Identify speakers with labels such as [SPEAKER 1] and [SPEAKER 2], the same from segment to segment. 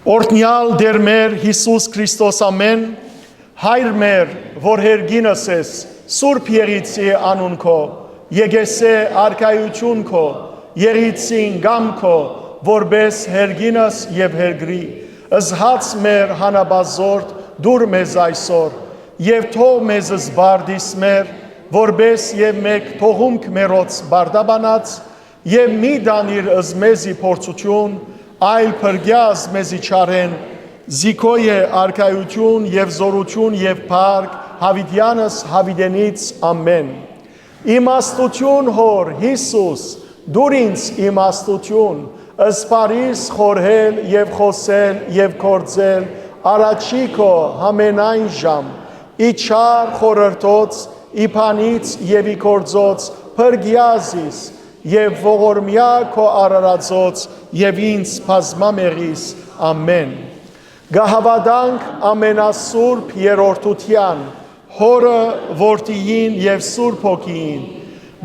[SPEAKER 1] Օրհնյալ Տեր մեր Հիսուս Քրիստոս ամեն, Հայր մեր, որ հերգինս ես, Սուրբ Եղիցի անուն քո, եկեսե արքայություն քո, Եղիցին գամ քո, որպես հերգինս եւ հերգրի, ըզհաց մեր հանաբազորդ դուր մեզ այսօր, եւ թող մեզ զբարդիս մեր, որպես եւ մեկ թողումք մերոց բարդաբանած, եւ մի դանիր ըզմեզի փորձություն, այլ փրկյազ մեզի չարեն, զիքոյ է արքայություն եւ զորություն եւ փառք հավիտյանս հավիտենից ամեն։ Իմաստություն հոր Հիսուս, դուր ինձ իմաստություն, ըսպարիս խորհել եւ խոսել եւ կործել, առաջի քո համենայն ժամ, իչար խորհրդոց, իփանից եւ իքորձոց, փրկյազիս եւ ողորմյա քո արարածոց եւ ինձ բազմամեղիս ամեն։ Գահավադանք ամենասուրբ երրորդության, հորը որդիին եւ սուրբ հոգին,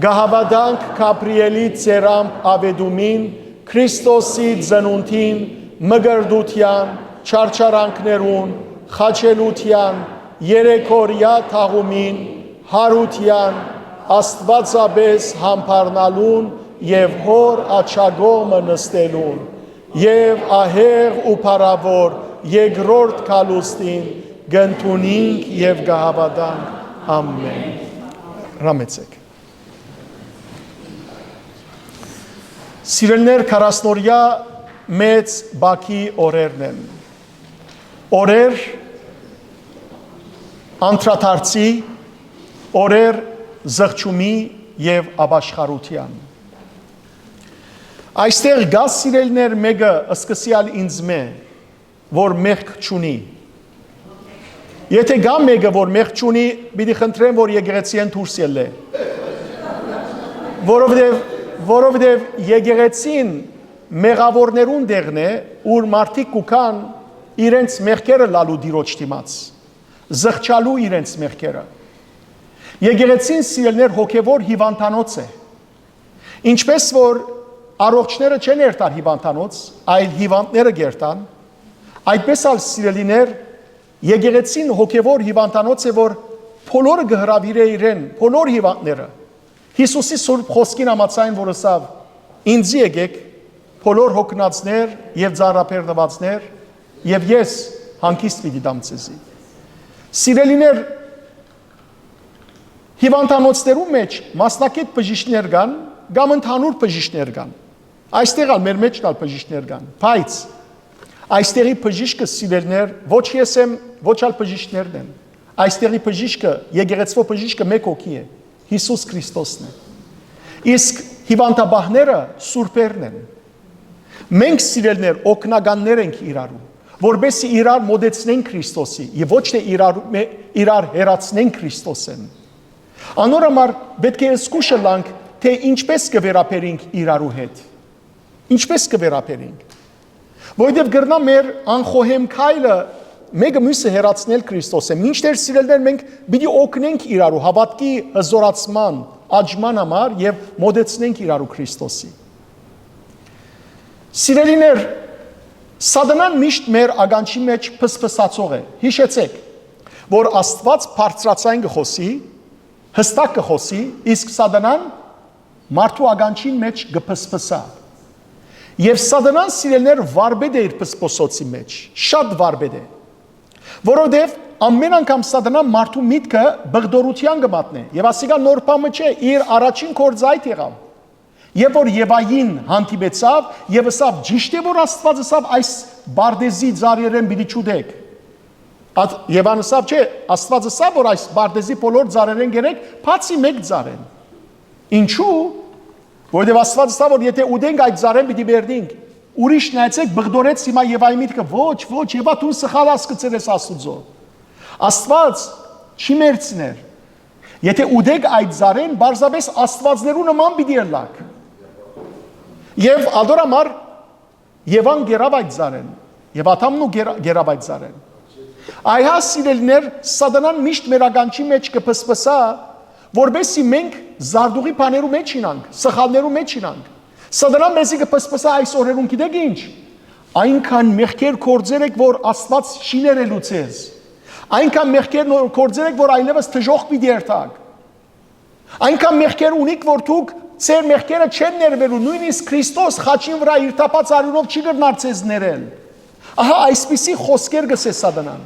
[SPEAKER 1] գահավադանք Գաբրիելի ծերամբ ավեդումին, Քրիստոսի ծնունդին, մգրդության, չարչարանքներուն, խաչելության, երեկորյա թաղումին, հարության, Աստվածաբես համբարնալուն եւ հոր աչագոմը նստելուն եւ ահեղ ու փառավոր երկրորդ կալուստին գնթունինք եւ գահավադանք ամեն։ Ռամեցեք։ Սիրելներ, քարասնորյա մեծ բակի օրերն են։ Օրեր անդրադարձի, օրեր զղջումի եւ ապաշխարության։ Այստեղ գաս սիրելներ մեկը սկսյալ ինձ մե, որ մեղք չունի։ Եթե գա մեկը, որ մեղք չունի, պիտի խնդրեմ, որ եկեղեցին դուրս ելե։ Որովհետև եկեղեցին մեղավորներուն դեղն է, ուր մարդիկ կուքան իրենց մեղքերը լալու դիրոջ դիմաց, զղջալու իրենց մեղքերը։ Եկեղեցին սիրելներ հոգևոր հիվանդանոց է։ Ինչպես որ առողջները չեն երթար հիվանդանոց, այլ հիվանդները գերտան, այդպես ալ սիրելիներ եկեղեցին հոգևոր հիվանդանոց է, որ բոլորը գհրավիրե իրեն, բոլոր հիվանդները։ Հիսուսի սուրբ խոսքին համաձայն, որ ասավ. ինձ եկեք բոլոր հոգնածներ եւ ծառապերնվածներ, եւ ես հանգիստ պիտի տամ ձեզի։ Սիրելիներ, հիվանդանոցներու մեջ մասնակետ բժիշկներ կան, կամ ընդհանուր բժիշկներ կան։ Այստեղ ալ մեր մեջն ալ բժիշկներ կան, բայց այստեղի բժիշկը սիրելներ ոչ ես եմ, ոչ ալ բժիշկներն են։ Այստեղի բժիշկը, եկեղեցվո բժիշկը մեկ հոգի է, Հիսուս Քրիստոսն է։ Իսկ հիվանդաբահները սուրբերն են։ Մենք սիրելներ օգնականներ ենք իրարու, որբեսի իրար մոդեցնենք Քրիստոսի եւ ոչ թե իրար հերացնենք Քրիստոսեն։ Անորոմար պետք է զգուշը լանք, թե ինչպես կվերապերենք իրարու հետ։ Ինչպես կվերապերենք։ Որովհետև գրնա մեր անխոհեմ քայլը մեկը մյուսը հերացնել Քրիստոսը։ Մինչդեռ սիրելներ մենք պիտի օգնենք իրարու հավատքի հզորացման, աճման համար եւ մոդեցնենք իրարու Քրիստոսի։ Սիրելիներ, Սատանան միշտ մեր ագանչի մեջ փսփսացող է։ Հիշեցեք, որ Աստված բարձրացային կխոսի, հստակ կխոսի, իսկ Սատանան մարդու ագանչին մեջ կփսփսա։ Եվ Սատանան սիրելներ վարբեդ է իր փսփոսոցի մեջ, շատ վարբեդ է։ Որովհետև ամեն անգամ Սատանան մարդու միտքը բղդորության կմատնե, եւ ասիկա նոր բանը չէ, իր առաջին կորձ այդ եղավ։ Եվ որ Եվային հանդիպեցավ եւ ասավ ճիշտ է որ Աստված ասավ այս բարդեզի ծառերեն պիտի չուտեք։ Եվան ասավ չէ, Աստված ասավ որ այս բարդեզի բոլոր ծառերեն գերեք, բացի մեկ ծառեն։ Ինչու՞։ Որովհետև Աստված ասավ որ եթե ուտենք այդ ծառեն պիտի բերդենք։ Ուրիշ նայեցեք բղդորեց հիմա Եվայի միտքը ոչ, Եվա դու սխալ հասկացել ես Աստուծո։ Աստված չի մերցներ։ Եթե ուտեք այդ ծառեն, բարձրապես Աստվածներու նման պիտի ելակ։ Եվ ադորամար Եվան գերավ այդ ծառեն, եւ Աթամն ու գերավ այդ ծառեն։ Այհա սիրելիներ, Սատանան միշտ մեր ագանչի մեջ կփսփսա, որբեսի մենք զարդուղի բաներու մեջ ինանք, սխալներու մեջ ինանք։ Սատանան մեզի կփսփսա այս օրերուն գիտեք ինչ։ այնքան մեղքեր կործեր եք, որ Աստված չի ներելու ձեզ։ Այնքան մեղքեր կործեր եք, որ այլևս թժող պիտի երթաք։ Այնքան մեղքեր ունիք, որ դուք ձեր մեղքերը չեն ներվելու, նույնիսկ Քրիստոս խաչին վրա իր տապած արյունով չի գնար ձեզ ներել։ Ահա այսպիսի խոսքեր գսե Սատանան։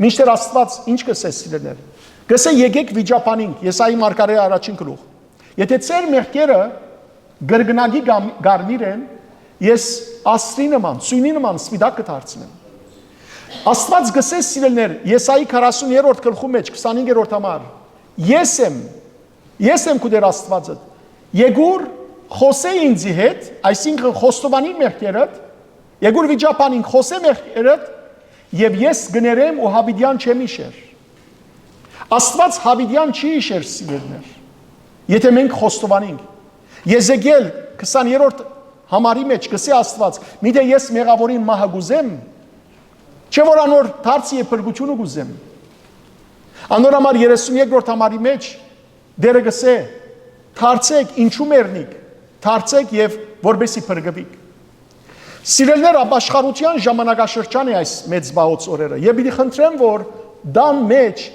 [SPEAKER 1] Մինչդեռ Աստված ինչ գսե սիրելիներ։ Գսե եկեք վիճապանենք, Եսայի մարգարեի առաջին գլուխ։ Եթե ձեր մեղքերը գրգնագի գարմիր են, ես ասրի նման, սույնի նման սպիտակ կդարձնեմ։ Աստված գսե սիրելիներ, Եսայի 40-րդ գլխու մեջ 25-րդ համար։ Ես եմ քու դեր Աստվածդ։ Եկուր խոսե ինձի հետ, այսինքն խոստովանի մեղքերդ, եկուր վիճապանին խոսե մեղքերդ, եւ ես գներեմ ու հավիդյան չեմ իշեր։ Աստված հավիդյան չի իշեր սիրելիներ։ Եթե մենք խոստովանենք։ Եզեկիել 20-րդ համարի մեջ գսե Աստված, միթե ես մեղավորին մահը գուզեմ, չէ որ անոր դարձի է փրկությունը գուզեմ։ Անոր համար 32-րդ համարի մեջ դերը գսե, դարձեք ինչու մեռնիք, դարձեք եւ որբեսի փրկվիք։ Սիրելիներ, ապաշխարության ժամանակաշրջան է այս մեծ բաղոց օրերը։ Եվ պիտի խնդրեմ, որ դան մեջ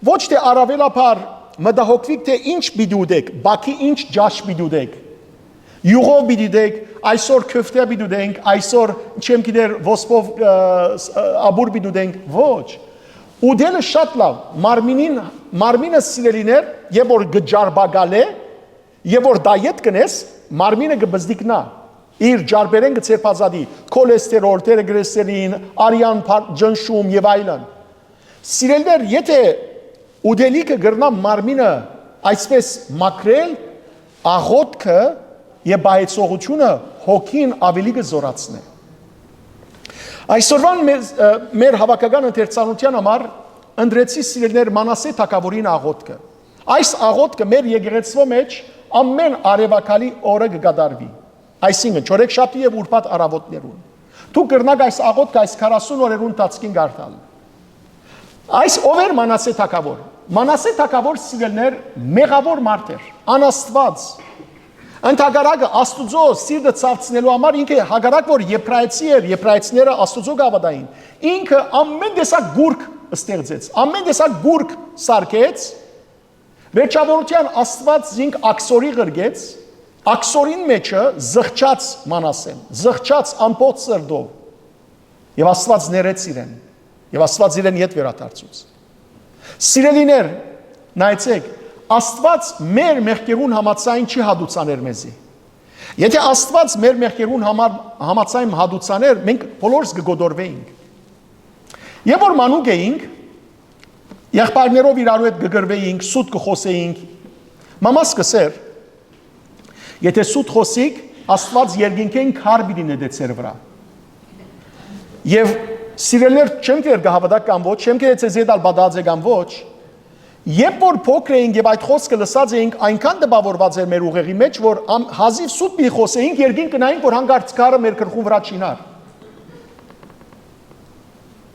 [SPEAKER 1] ոչ թե առավելապար մտահոգվիք, թե ինչ պիտի ուտեք, բաքի ինչ ջաշ պիտի ուտեք։ Յուղով պիտի ուտեք, այսօր քոֆտե պիտի ուտենք, այսօր չեմ գիտեր ոսպով աբուր պիտի ուտենք, ոչ։ Ուտելը շատ լավ, մարմինը սիրելիներ, եւ որ գջարբագալ է, եւ որ դայետ կնես, մարմինը կբզդիկնա։ Իր ջարբերեն կցերպազադի, քոլեստերոլ, տրիգլիսերին, արյան ջնշում եւ այլն։ Սիրելիներ, եթե ուտելիքը գրնա մարմինը այսպես մաքրել, աղոթքը եւ բայեցողությունը հոգին ավելի կզորացնի։ Այսօրվան մեր հավաքական ընթերցանության համար ընդրեցի սիրելիներ Մանասե թագավորին աղոթքը։ Այս աղոթքը մեր եկեղեցվո մեջ ամեն արևակալի օրը կգադարվի։ Այսինքն չորեքշաբթի եւ ուրբաթ առավոտներուն։ Դուք կրնակ այս աղոթքը այս 40 օրերուն տածքին գարտալ։ Այս ով էր Մանասե թագավոր։ Մանասե թագավոր սիրելիներ մեղավոր մարդ էր, անաստված։ Ընդհակառակը Աստուծո սիրտը ցավցնելու համար ինքը հագարակ որ եբրայեցի էր, եբրայեցիները Աստուծո գավադային։ Ինքը ամեն տեսակ գուրք ստեղծեց, ամեն տեսակ գուրք սարքեց։ Վերջավորության Աստված զինք աքսորի գրգեց, աքսորին մեջը զղջաց Մանասեն, զղջաց ամբողջ սրտով։ Եվ Աստված ներեց իրեն, եւ Աստված իրեն ետ վերադարձուց։ Սիրելիներ, նայեցեք, Աստված մեր մեղքերուն համացային չի հադուցաներ մեզի։ Եթե Աստված մեր մեղքերուն համացային հադուցաներ, մենք բոլորս կգոդորվեինք։ Եվ որ մանուկ էինք, եղբայրներով իրարու հետ կգրվեինք, սուտ կխոսեինք։ Մամաս կսեր, եթե սուտ խոսիկ, Աստված երկինքեն քար պիտի նետե ձեր վրա։ Եվ սիրելիներ, չեմ կեր կհավատակ կամ ոչ, չեմ կեր ձեզ հետ ալբադած է կամ ոչ, Երբ որ փոքր էինք եւ այդ խոսքը լսած էինք, այնքան դպավորված էր մեր ուղեղի մեջ, որ հազիվ սուտ մի խոսեինք, երկին կնայինք, որ հանգարց քարը մեր գլխուն վրա չինար։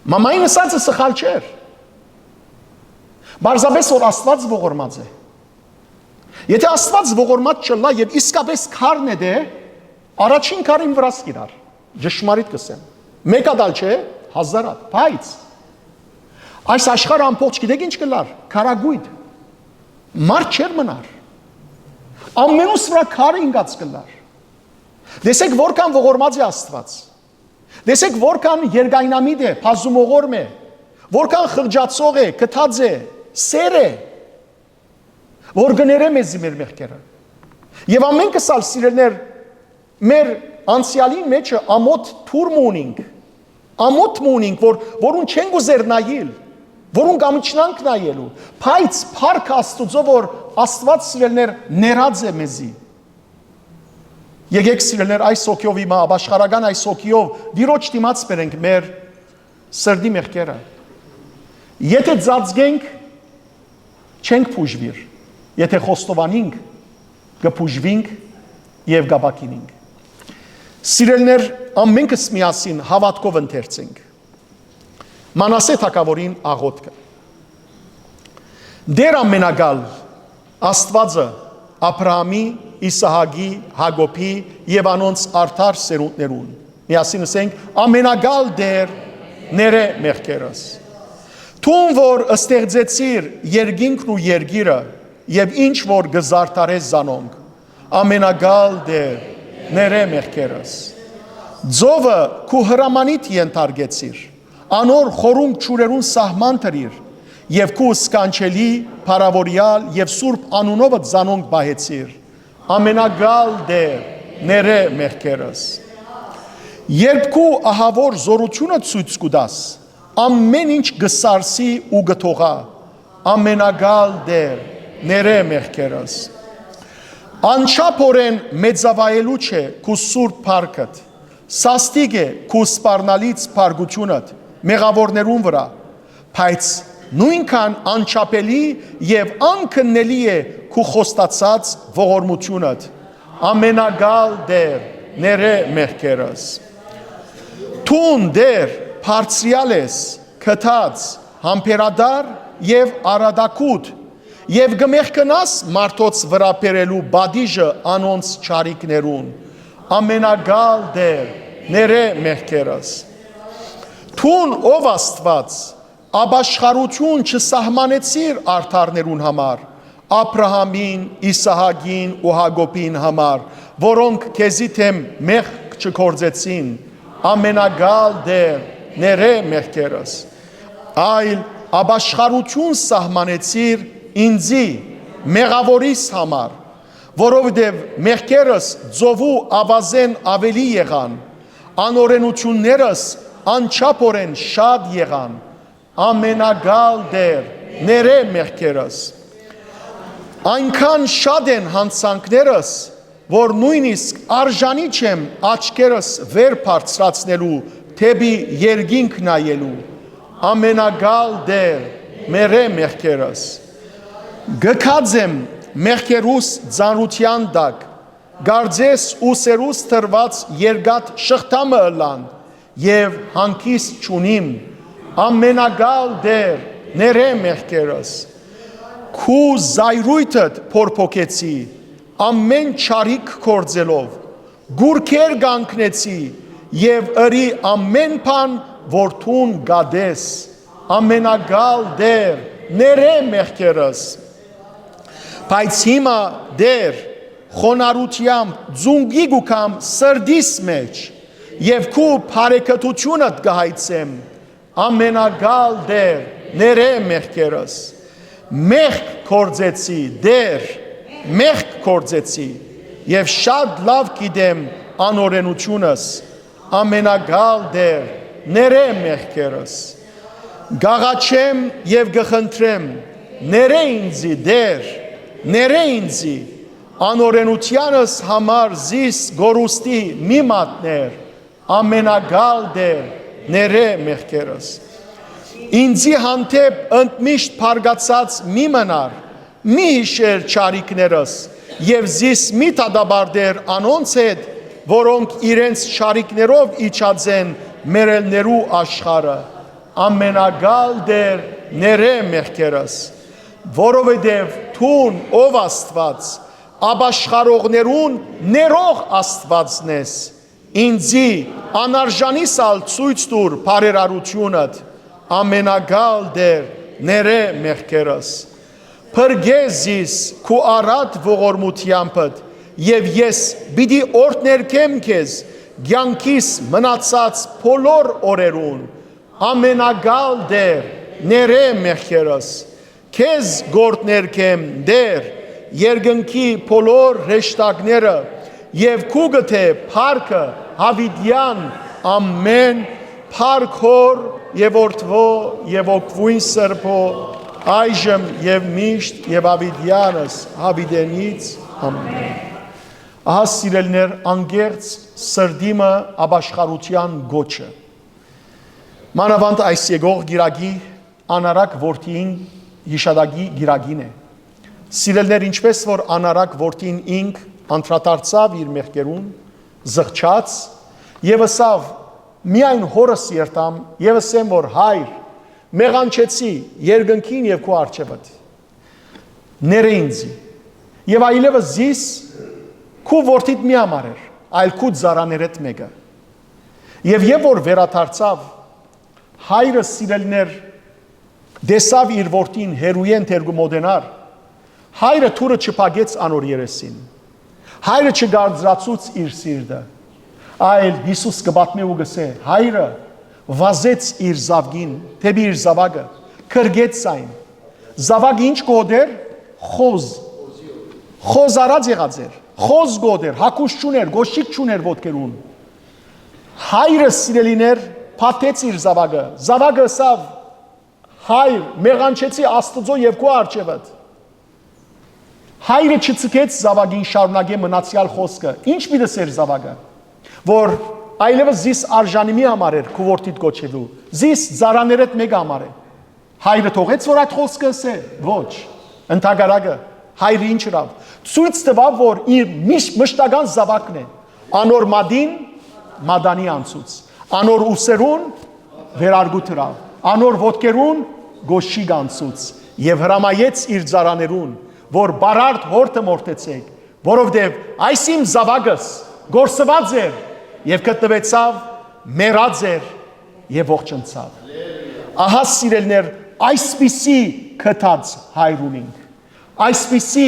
[SPEAKER 1] Մամային ասածը սխալ չէր։ Բարձրապես որ Աստված ողորմած է։ Եթե Աստված ողորմած չլա եւ իսկապես քարն է դե, առաջին քարին վրա սկիրար։ Ճշմարիտ կսեմ։ Մեկ ադալ չէ, հազարատ, բայց այս աշխարհը ամբողջ գիտեք ինչ կլար, քարագույտ, մարդ չեր մնար, ամենուս վրա քարը ինգած կլար, դեսեք որքան ողորմած է Աստված, դեսեք որքան երկայնամիտ է, փազումողորմ է, որքան խղճացող է, կթած է, սեր է, որ գները մեզի մեր մեղքերը, եւ ամեն կսալ սիրելներ, մեր անցյալին մեջը ամոթ թուրմ ունինք, որուն չեն գուզեր նայել, որուն կամիչնանք նայելու, բայց փառք Աստուծո, որ Աստված սիրելներ ներած է մեզի։ Եկեք սիրելներ այս հոգիով հիմա ապաշխարական այս հոգիով դիրոջ դիմաց բերենք մեր սրտի մեղքերը։ Եթե ծածկենք, չենք փուժվիր, եթե խոստովանենք, կփուժվենք եւ կապակինենք։ Սիրելներ, ամենքս միասին հավատքով ընթերցենք։ Մանասե թագավորին աղոթքը։ Դեր ամենագալ Աստվածը Աբրահամի, Իսահակի, Հակոբի եւ անոնց արդար սերունդներուն Միասին ասենք ամենագալ դեր ներե մեղքերս։ Տուն որ ստեղծեցիր երկինքն ու երգիրը եւ ինչ որ գզարտարես զանոնք ամենագալ դեր ներե մեղքերս։ Ձովը քու հրամանիդ ենթարկեցիր, անոր խորունկ ճուրերուն սահման տրիր եւ քու սկանչելի, փարավորյալ եւ սուրբ անունովը զանոնք բահեցիր, ամենագալ դեր ներե մեղքերս։ Երբ քու ահավոր զորությունը ցույց կուտաս, ամեն ինչ գսարսի ու գթողա, ամենագալ դեր ներե մեղքերս։ Անչափորեն մեծավայելու չէ քու սուրբ փառքդ, սաստիկ է քու սպառնալից փարգությունդ մեղավորներուն վրա, բայց նույնքան անչափելի եւ անքննելի է քու խոստացած ողորմությունդ, ամենագալ դեր ներե մեղքերս։ Տուն դեր բարձրյալ ես, քթած, համբերադար եւ արադակուտ եւ գմեղքնաս մարդոց վրա բերելու բադիժը անոնց չարիքներուն, ամենագալ դեր ներե մեղքերս։ Տուն ով Աստված աբաշխարություն չսահմանեցիր արդարներուն համար, Աբրահամին, Իսահակին ու Հակոբին համար, որոնք քեզի թեմ մեղք չկործեցին, ամենագալ դեր ներե մեղքերս։ Այլ աբաշխարություն սահմանեցիր ինձի մեղավորիս համար, որովհետև մեղքերս ձովու ավազեն ավելի եղան, անօրենություններս անչափորեն շատ եղան, ամենագալ դեր ներե մեղքերս։ Այնքան շատ են հանցանքներս, որ նույնիսկ արժանի չեմ աչքերս վեր բարձրացնելու, թեպի երկինք նայելու, ամենագալ դեր ներե մեղքերս։ Գքած եմ մեղքերուս ծանրության տակ, գարձես ուսերուս տրված երկաթ շղթամը ըլան, եւ հանգիստ չունիմ, ամենագալ դեր ներե մեղքերս։ Քու զայրույթդ փորփոքեցի, ամեն չարիք կործելով, գուրքեր գանքնեցի եւ ըրի ամեն բան որդուն գադես, ամենագալ դեր ներե մեղքերս։ Բայց հիմա դեր խոնարհությամբ ձունգի գուքամ սրդիս մեջ եւ քու բարեկտությունդ գահիցեմ, ամենագալ դեր ներե մեղքերս։ Մեղք կործեցի դեր, մեղք կործեցի եւ շատ լավ գիտեմ անօրենությունս, ամենագալ դեր ներե մեղքերս։ Գաղաչեմ եւ գխնդրեմ, ներե ինձի դեր, ներե ինձի, անօրենությանս համար զիս գորուստի մի մատներ, ամենագալ դեր ներե մեղքերս։ Ինձի հանդեպ ընդմիշտ փարգացած մի մնար, մի հիշեր չարիքներս եւ զիս մի տադաբարդեր անոնց հետ, որոնք իրենց չարիքներով իջած են մերելներու աշխարը, ամենագալ դեր ներե մեղքերս, որովհետև թուն ով Աստված աբաշխարողներուն ներող Աստվածն ես, ինձի անարժանիս ալ ցույց տուր բարերարությունդ, ամենագալ դեր ներե մեղքերս։ Փրկեզիս քու առատ ողորմությանդ եւ ես պիտի օրհներքեմ քեզ ցանկիս մնացած բոլոր օրերուն, ամենագալ դեր ներե մեղքերս։ Քեզ գործներքեմ դեր երկնքի բոլոր հեշտակները եւ քու գթե փառքը հավիդյան ամեն փառքոր եւ օրթվո եւ օգվույն սրբո այժմ եւ միշտ եւ հավիդյանս հավիդենից ամեն։ Ահա սիրելներ անգերց սրդիմը աբաշխարության գոչը։ Մանավանդ այս եկող գիրագի անարակ որդին հիշադակի գիրագին է։ Սիրելներ ինչպես որ անարակ որդին ինք անդրադարձավ իր մեղքերուն, զղջաց եւ ասավ միայն հորս երտամ եւ ասեմ որ հայր մեղանչեցի երկնքին եւ քո արչեվդ ները ինձի եւ այլևս զիս քու որդիդ մի համար էր այլ քու ծառաներդ մեկը Եվ որ վերադարձավ, հայրը սիրելիներ դեսավ իր որդին հերույեն թերգումոդենար, հայրը թուրը չփագեց անոր երեսին, հայրը չգարձրացուց իր սիրտը, այլ Հիսուս կբատմի ու գսե, հայրը վազեց իր զավգին, թեպի իր զավակը, քրգեց այն, զավակը ինչ գոդեր, խոզ արած եղած էր, խոզ գոդեր, հակուշ չուներ, գոշիկ չուներ ոտքերուն, հայրը սիրելիներ փաթեց իր զավակը, զավակը ասավ, հայր, մեղանչեցի Աստծո եւ քո արջևդ, հայրը չցկեց զավակին շարունակե մնացյալ խոսքը, ինչ մի դսեր զավակը, որ այլևս զիս արժանի մի համար էր քո որդիդ գոչելու, զիս զարաներդ մեկ համար է, հայրը թողեց որ այդ խոսքը ասե, ոչ, ընդհակառակը, հայրը ինչ ըրավ, ցույց տվավ որ իր մշտական զավակն է, անոր մադին մադանի անցուց, անոր ուսերուն վերարգուտ հրավ, անոր ոտքերուն գոշիկ անցուց եւ հրամայեց իր ծառաներուն, որ բարարդ հորտը մորտեցեք, որովհետեւ այս իմ զավակս գործված էր եւ գտնվեցավ մեռած էր եւ ողջնցավ։ Ահա սիրելներ, այսպիսի քթած հայր ունենք, այսպիսի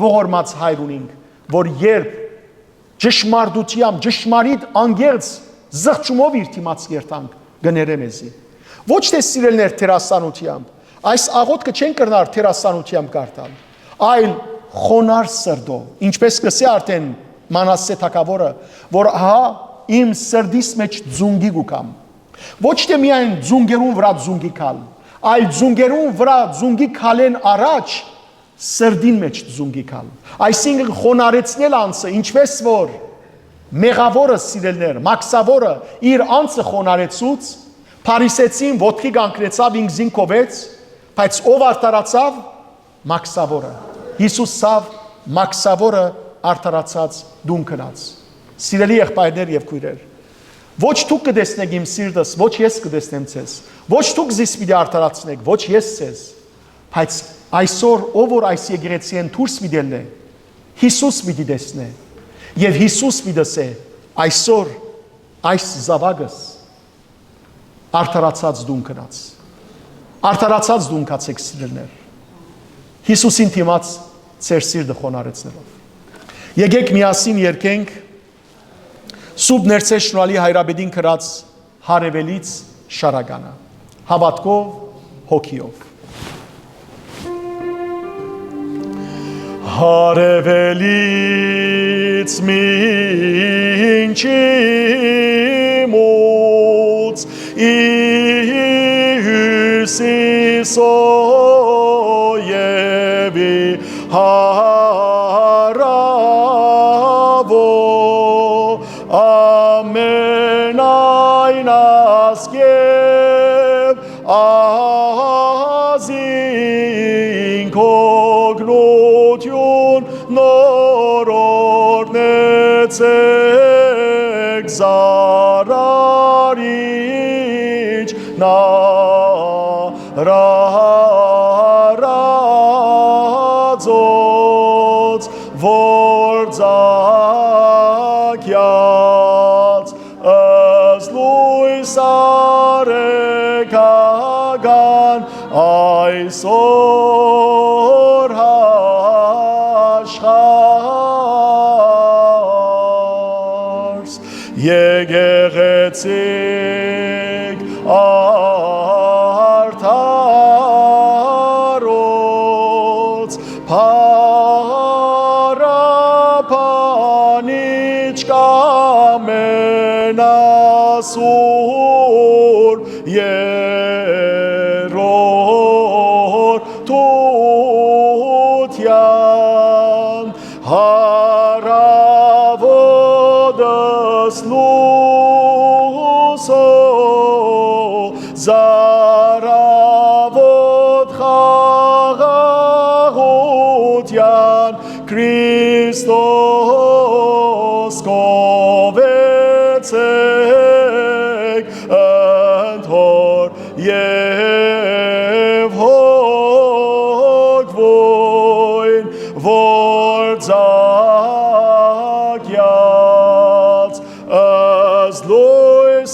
[SPEAKER 1] ողորմած հայր ունենք, որ երբ ճշմարտությամբ, ճշմարիտ անգերց զղջումով իր դիմաց երթանք գները մեզի։ Ոչ թե սիրելներ թերասանությամբ, այս աղոթքը չեն կրնար թերասանությամբ կարդալ, այլ խոնար սրտով, ինչպես կսե արդեն Մանասե թագավորը, որ ահա իմ սրտիս մեջ ձունգի գուկամ, ոչ թե միայն ձունգերուն վրա ձունգի կալ, այլ ձունգերուն վրա ձունգի կալեն առաջ սրդին մեջ ձունգի կալ, այսինքն խոնարեցնել անձը, ինչպես որ մեղավորը սիրելներ, մաքսավորը իր անձը խոնարեցուց, Փարիսեցին ոտքի կանգնեցավ ինքզին կովեց, բայց ով արդարացավ, մաքսավորը, Հիսուսավ մաքսավորը արդարացած դուն կնաց, սիրելի եղբայրներ և քույրեր, ոչ դուք կտեսնեք իմ սիրտս, ոչ ես կտեսնեմ ձեզ, ոչ դուք զիս պիտի արդարացնեք, ոչ ես ձեզ, բայց այսօր ով որ այս եկեղեցին դուրս պիտի ելնե, Հիսուս պիտի տեսնե, եւ Հիսուս պիտի ասե, այսօր այս զավակս արդարացած դուն կնաց, արդարացած դուն կացեք սիրելներ, Հիսուսին դիմաց ձեր սիրտը խոնարեցնելով։ Եկեք միասին երգենք Սուրբ Ներսես Շնորհալի Հայրաբեդին կրած հարևելից շարականը, հավատքով, հոգիով։ Հարևելից մինչիմուց Հյուսիսոևի հարավո ամենայն ասկև ազին կոգնություն նորորնեցեք զարարիչ նարարածոց որ ձակյաց ըսլույս արեկական այսօր աշխարհս եկեղեցիկ արդարոց փարապանիչ կամենասուր երորդության հարավոդս լուսո զարավոդ խաղաղության Քրիստոս կովեցեք ընդհոր և հոգվոյն որ ձակյաց ըսլույս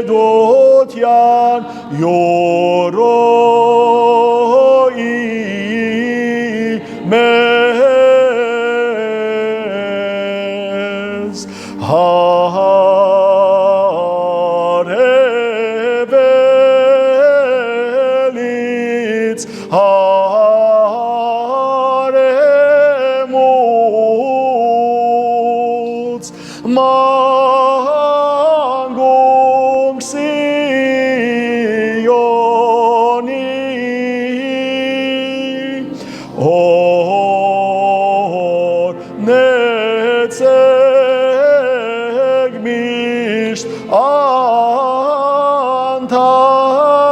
[SPEAKER 1] դոթյան յորոյի մեզ հարևելից հարեմուց մանգունք Սիոնի օրնեցեք միշտ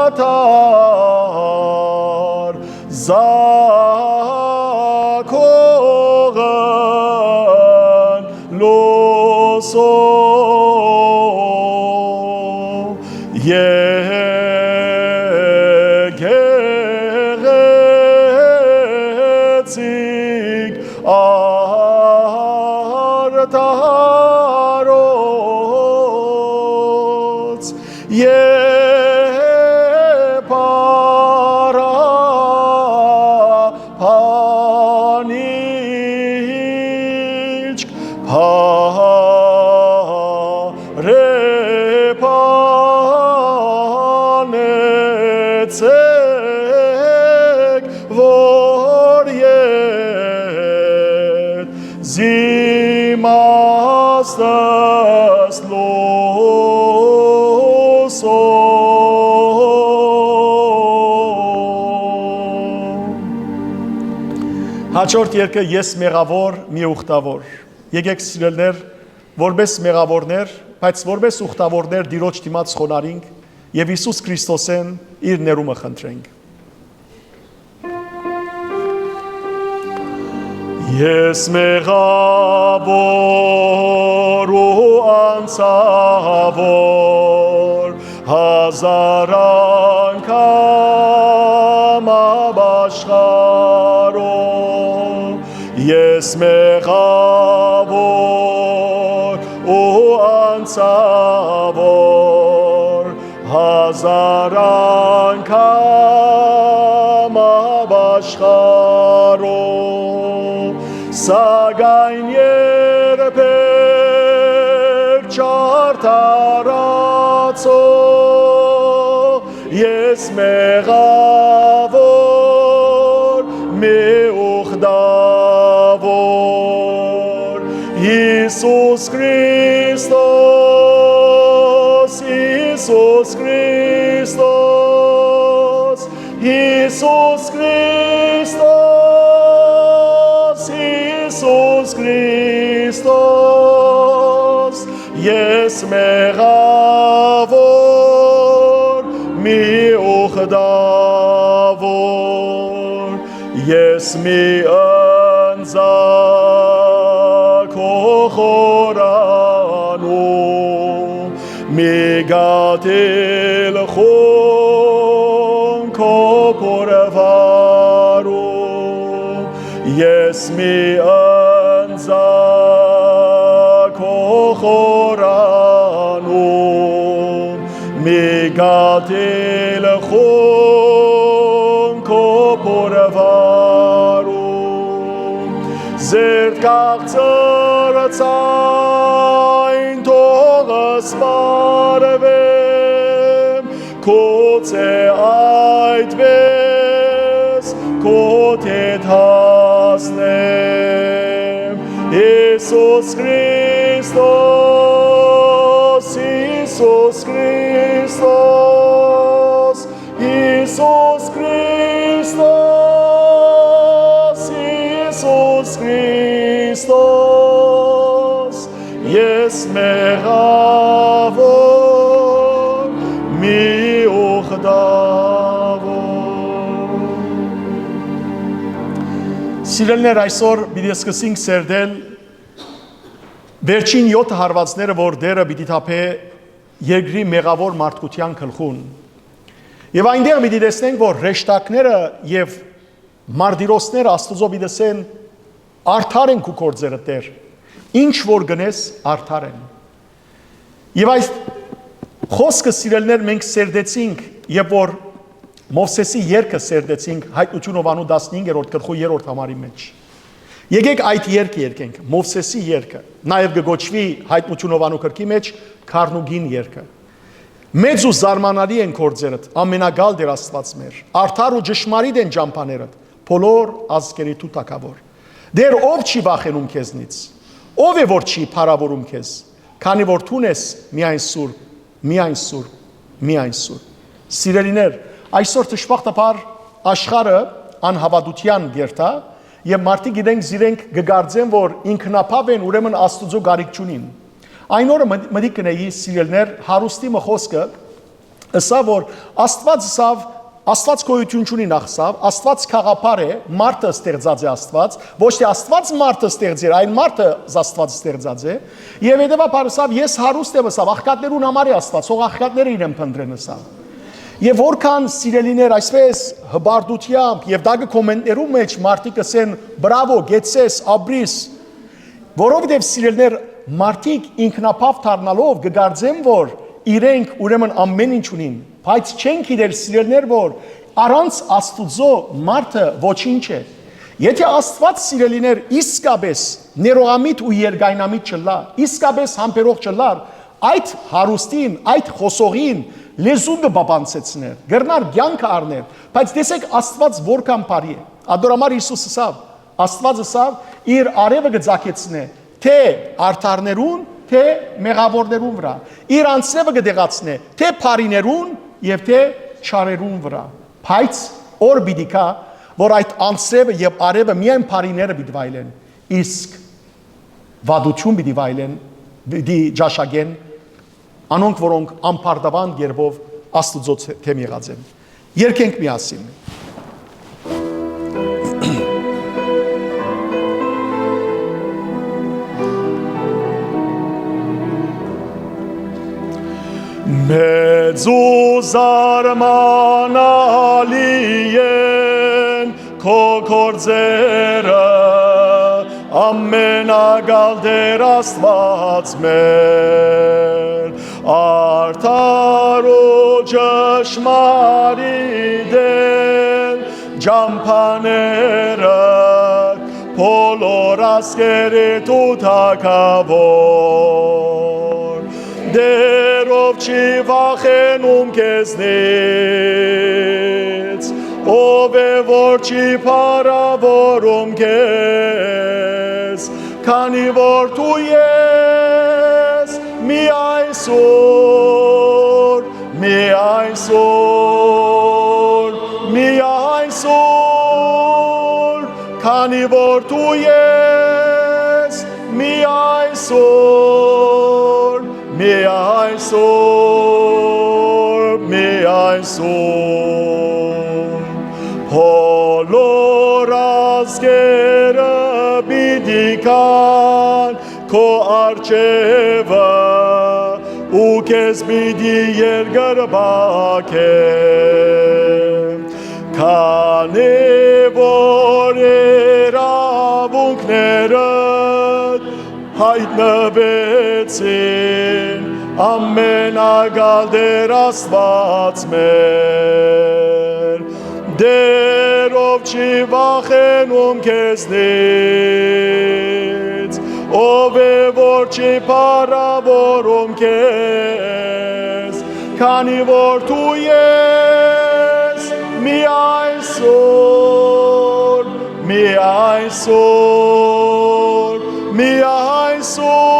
[SPEAKER 1] անդադար զաքողն լոսով եկեղեցիկ արտարոց Փանիչք փարեպանեցեք որ ետ զիմաստս Հաջորդ երկը ես մեղավոր մի ուխտավոր եկեք սիրելներ որպես մեղավորներ բայց որպես ուխտավորներ Տիրոջ դիմաց խոնարհենք եւ Հիսուս Քրիստոսեն իր ներումը խնդրենք Ես մեղավոր ու անցավոր հազար անգամ ապաշխարող Ես մեղավոր ու անցավոր հազար անգամ ապաշխարող Սակայն երբեք չարդարացող ես մեղավոր մի ուխտավոր Հիսուս Քրիստոս Հիսուս Քրիստոս Հիսուս Քրիստոս Հիսուս Քրիստոս ես մեղավոր մի ուխտավոր ես մի ընձակ խորանում մի գատիլ խոն քո փորվարում ես մի ընձակ խորանում մի գատիլ խոն քո փորվարում Zert կաղցրծայն թողս մարվեմ Քոց է այդպես քոտ հետ հասնեմ Հիսուս Քրիստոս Հիսուս Քրիստոս Հիսուս Քրիստոս Հիսուս Քրիստոս ես մեղավոր մի ուխտավոր Սիրելիներ այսօր պիտի սկսենք սերդել վերջին 7 հարվածները որ դերը պիտի թափե երկրի մեղավոր մարդկության գլխուն Եվ այնտեղ պիտի տեսնենք որ ռեշտակները եւ Մարդիրոսները Աստծո պիտի ասեն արդար են քու գործերը Տեր ինչ որ գնես արդար են Եվ այս Խոսքը սիրելներ մենք սերդեցինք, երբ որ Մովսեսի երգը սերդեցինք Հայտնություն անու 15-րդ գլխի 3-րդ համարի մեջ։ Եկեք այդ երգը երգենք, Մովսեսի երգը, նաև կգոչվի Հայտնություն անու գրքի մեջ Քարնուգին երգը։ Մեծ ու զարմանալի են գործերդ, ամենագալ դեր Աստված մեր, արդար ու ճշմարիտ են ճամփաներդ, բոլոր ազգերի դու թագավոր։ Դեր ով չի վախենում քեզնից, ով է որ չի փառավորում քեզ, քանի որ դու ես միայն սուրբ, միայն սուրբ, միայն սուրբ։ Սիրելիներ, այսօր դժբախտաբար աշխարհը անհավատության դերտա եւ մարդիկ իրենք գգարձեն, որ ինքնապավ են, ուրեմն Աստծո գարիք չունին։ Այն օրը մտիկ կնեի սիրելներ հարուստի խոսքը ըսա որ Աստված գոյություն չունի նախսավ, Աստված խաղապար է, մարդը ստեղծած է Աստված, ոչ թե Աստված մարդը ստեղծել, այլ մարդը Աստված ստեղծած է, եւ հետեւաբար ասավ ես հարուստ եմ ասավ, աղքատներուն համար է Աստված, ող աղքատները իրեն փնտրեն ասավ։ Եվ որքան սիրելիներ այսպես հբարդությամբ եւ դա կոմենտներում մեջ մարդիկ ասեն բրավո, գեցես, աբրիս, որովհետեւ սիրելիներ մարդիկ ինքնապավ դառնալով կգարձեն, որ իրենք ուրեմն ամեն ինչ ունին, բայց չեն գիտեր սիրելիներ, որ առանց Աստուծո մարդը ոչինչ է։ Եթե Աստված սիրելիներ իսկապես ներողամիտ ու երկայնամիտ չլա, իսկապես համբերող չլար, այդ հարուստին, այդ խոսողին լեզու կբաբանցեցներ, գրնար կյանքը առներ, բայց տեսեք Աստված որքան բարի է։ Ադորամար Հիսուս ասավ, Աստված ասավ իր արևը կձակեցնե, թե արդարներուն, թե մեղավորներուն վրա, իր անձրևը կդեղացնե, թե բարիներուն եւ թե չարերուն վրա։ Բայց օր պիտի կա, որ այդ անձրևը եւ արևը միայն բարիները պիտի վայելեն, իսկ վադություն պիտի վայելեն, պիտի ջաշագեն անոնք, որոնք ամփարտավան երբով Աստուծո թեմ եղած են։ Երգենք միասին։ Մեծ ու զարմանալի են քո գործերը, ամենագալ դեր Աստված մեր, արդար ու ճշմարիտ են ճամփաները, բոլոր ազգերի դու թագավոր, դերով չի վախենում քեզնից, ով է որ չի փառավորում քեզ, քանի որ դու ես միայն սուրբ, միայն սուրբ, միայն սուրբ, քանի որ դու ես միայն սուրբ, միայն սուրբ, միայն սուրբ, բոլոր ազգերը պիտի գան քո առջևը ու քեզ պիտի երկրպագեն, քանի որ իրավունքներդ հայտնվեցին ամենագալ դեր Աստված մեր, դերով չի վախենում քեզնից, ով է որ չի փառավորում քեզ, քանի որ դու ես միայն սուրբ, միայն սուրբ, միայն սուրբ,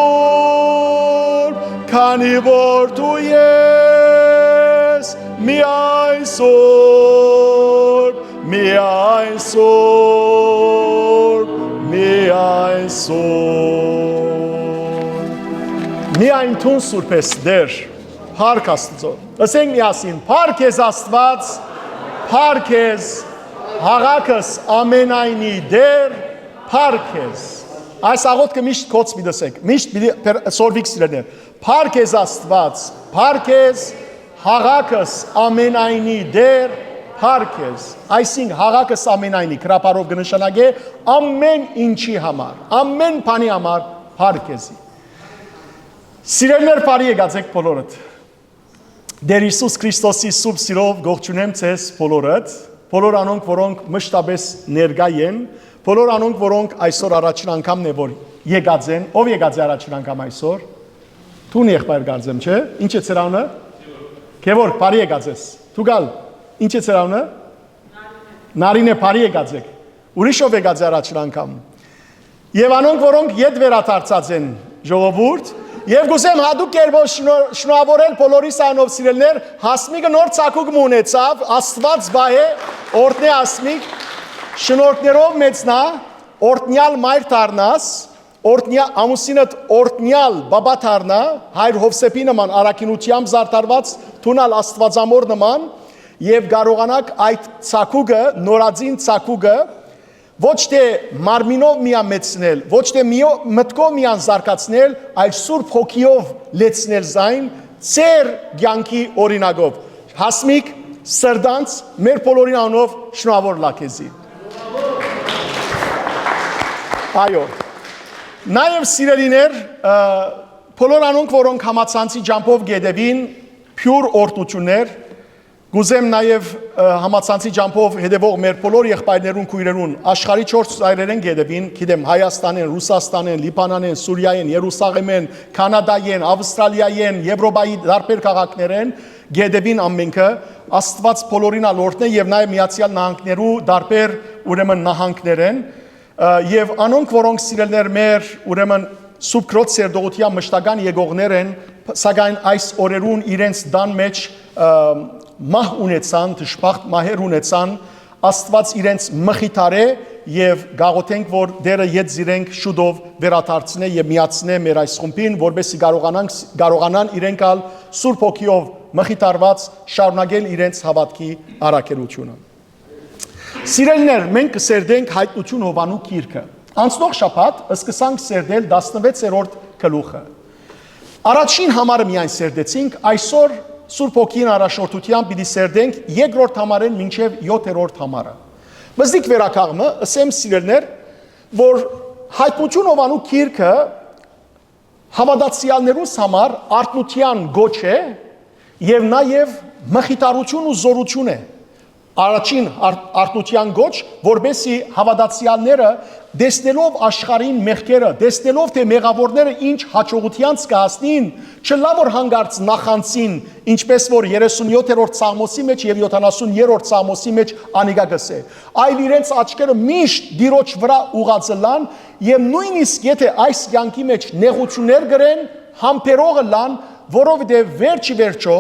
[SPEAKER 1] քանի որ դու ես միայն սուրբ, միայն սուրբ, միայն սուրբ, միայն տուն սուրբ ես դեր, փառք Աստծո, ասենք միասին, փառք ես Աստված, փառք ես հաղաքս ամենայնի դեր, փառք ես, այս աղոթքը միշտ կոց մի դսեք, միշտ սորվիկ սիրելներ, փառք ես Աստված, փառք ես հաղաքս ամենայնի դեր, փառք ես, այսինքն հաղաքս ամենայնի քրապարով կնշանակե ամեն ինչի համար, ամեն բանի համար փառք եզի։ Սիրելներ, բարի եկացեք բոլորդ։ Դեր Հիսուս Քրիստոսի սուրբ սիրով գողջունեմ ձեզ բոլորդ, բոլոր անոնք, որոնք մշտապես ներկա են, բոլոր անոնք, որոնք այսօր առաջին անգամն է, որ եկած են, ով եկած է առաջին անգամ այսօր, Տուն եղբայր գարձեմ, չէ՞, ինչ է ծեր անունը։ Գևորգ, բարի եկած ես։ Տուգալ, ինչ է ծեր անունը։ Նարինե, բարի եկած եք։ Ուրիշով եկած է առաջին անգամ։ Եվ անոնք, որոնք ետ վերադարձած են, ժողովուրդ, եւ գուսեմ հատուկ կերպով շնորհավորել բոլորիս անով սիրելներ, Հասմիկը նոր ցակուկ ունեցավ, Աստված բայե, օրտնե Հասմիկ, շնորհներով մեծնա, օրտնյալ մայր դառնաս, օրտնյալ ամուսինդ օրտնյալ բաբա դառնա, հայր Հովսեփի նման արաքինությամբ զարդարված, թունալ Աստվածամոր նման, եւ կարողանաք այդ ցակուկը, նորածին ցակուկը ոչ թե մարմինով միան մեծնել, ոչ թե մտքով միան զարգացնել, այլ Սուրբ Հոգիով լեցնել զայն, ծեր կյանքի օրինակով։ Հասմիկ, սրդանց, մեր բոլորին անով շնորհավոր լաքեզի։ Այո։ Նաև սիրելիներ, բոլոր անոնք, որոնք համացանցի ջամփով գետևին, փյուր օրտություններ, գուզեմ նաև համացանցի ջամփով հետևող մեր բոլոր եղբայրներուն քույրերուն աշխարհի 4 ծայրերեն գետևին, գիտեմ Հայաստանեն, Ռուսաստանեն, Լիբանանեն, Սուրիայեն, Երուսաղեմեն, Կանադայեն, Ավստրալիայեն, Եվրոպայի դարբեր քաղաքներեն գետևին ամենքը Աստված բոլորին ալորտն է եւ նաև Միացյալ Նահանգներու դարբեր ուրեմն նահանգներեն եւ անոնք, որոնք սիրելներ մեր ուրեմն Սուրբ Քրոջ սերտողության մշտական եկողներ են, սակայն այս օրերուն իրենց դան մեջ մահ ունեցան, դժբախտ մահեր ունեցան, Աստված իրենց մխիթարե եւ գաղութենք, որ դերը ետ զիրենք շուտով վերադարձնե եւ միացնե մեր այս խումբին, որովհետեւ կարողանան իրենք ալ Սուրբ Հոգիով մխիթարված շարունակել իրենց հավատքի առաքելությունը։ Սիրելիներ, մենք կսերդենք հայտնություն Հովանու գիրքը։ Անցնող շաբաթ սկսանք սերդել 16-րդ գլուխը։ Առաջին համարը միայն սերդեցինք, այսօր Սուրբ Հոգին առաջնորդությամբ պիտի սերդենք երկրորդ համարեն մինչև 7-րդ համարը։ Բզդիկ վերականգնը, ասեմ սիրելիներ, որ հայտնություն Հովանու գիրքը հավատացյալներուս համար արթնության գոչ է եւ նաեւ մխիթարություն ու զորություն է։ Առաջին արթնության գոչ, որբեսի հավատացյալները դեսնելով աշխարհին մեղքերը, դեսնելով թե մեղավորները ինչ հաջողությանց կհասնին, չլա որ հանգարց նախանցին, ինչպես որ 37-րդ Սաղմոսի մեջ եւ 70-րդ Սաղմոսի մեջ անիկա գսե, այլ իրենց աչքերը միշտ Տիրոջ վրա ուղղածլան եւ նույնիսկ եթե այս կյանքի մեջ նեղություններ գրեն, համբերողը լան, որովհետեւ վերջի վերջո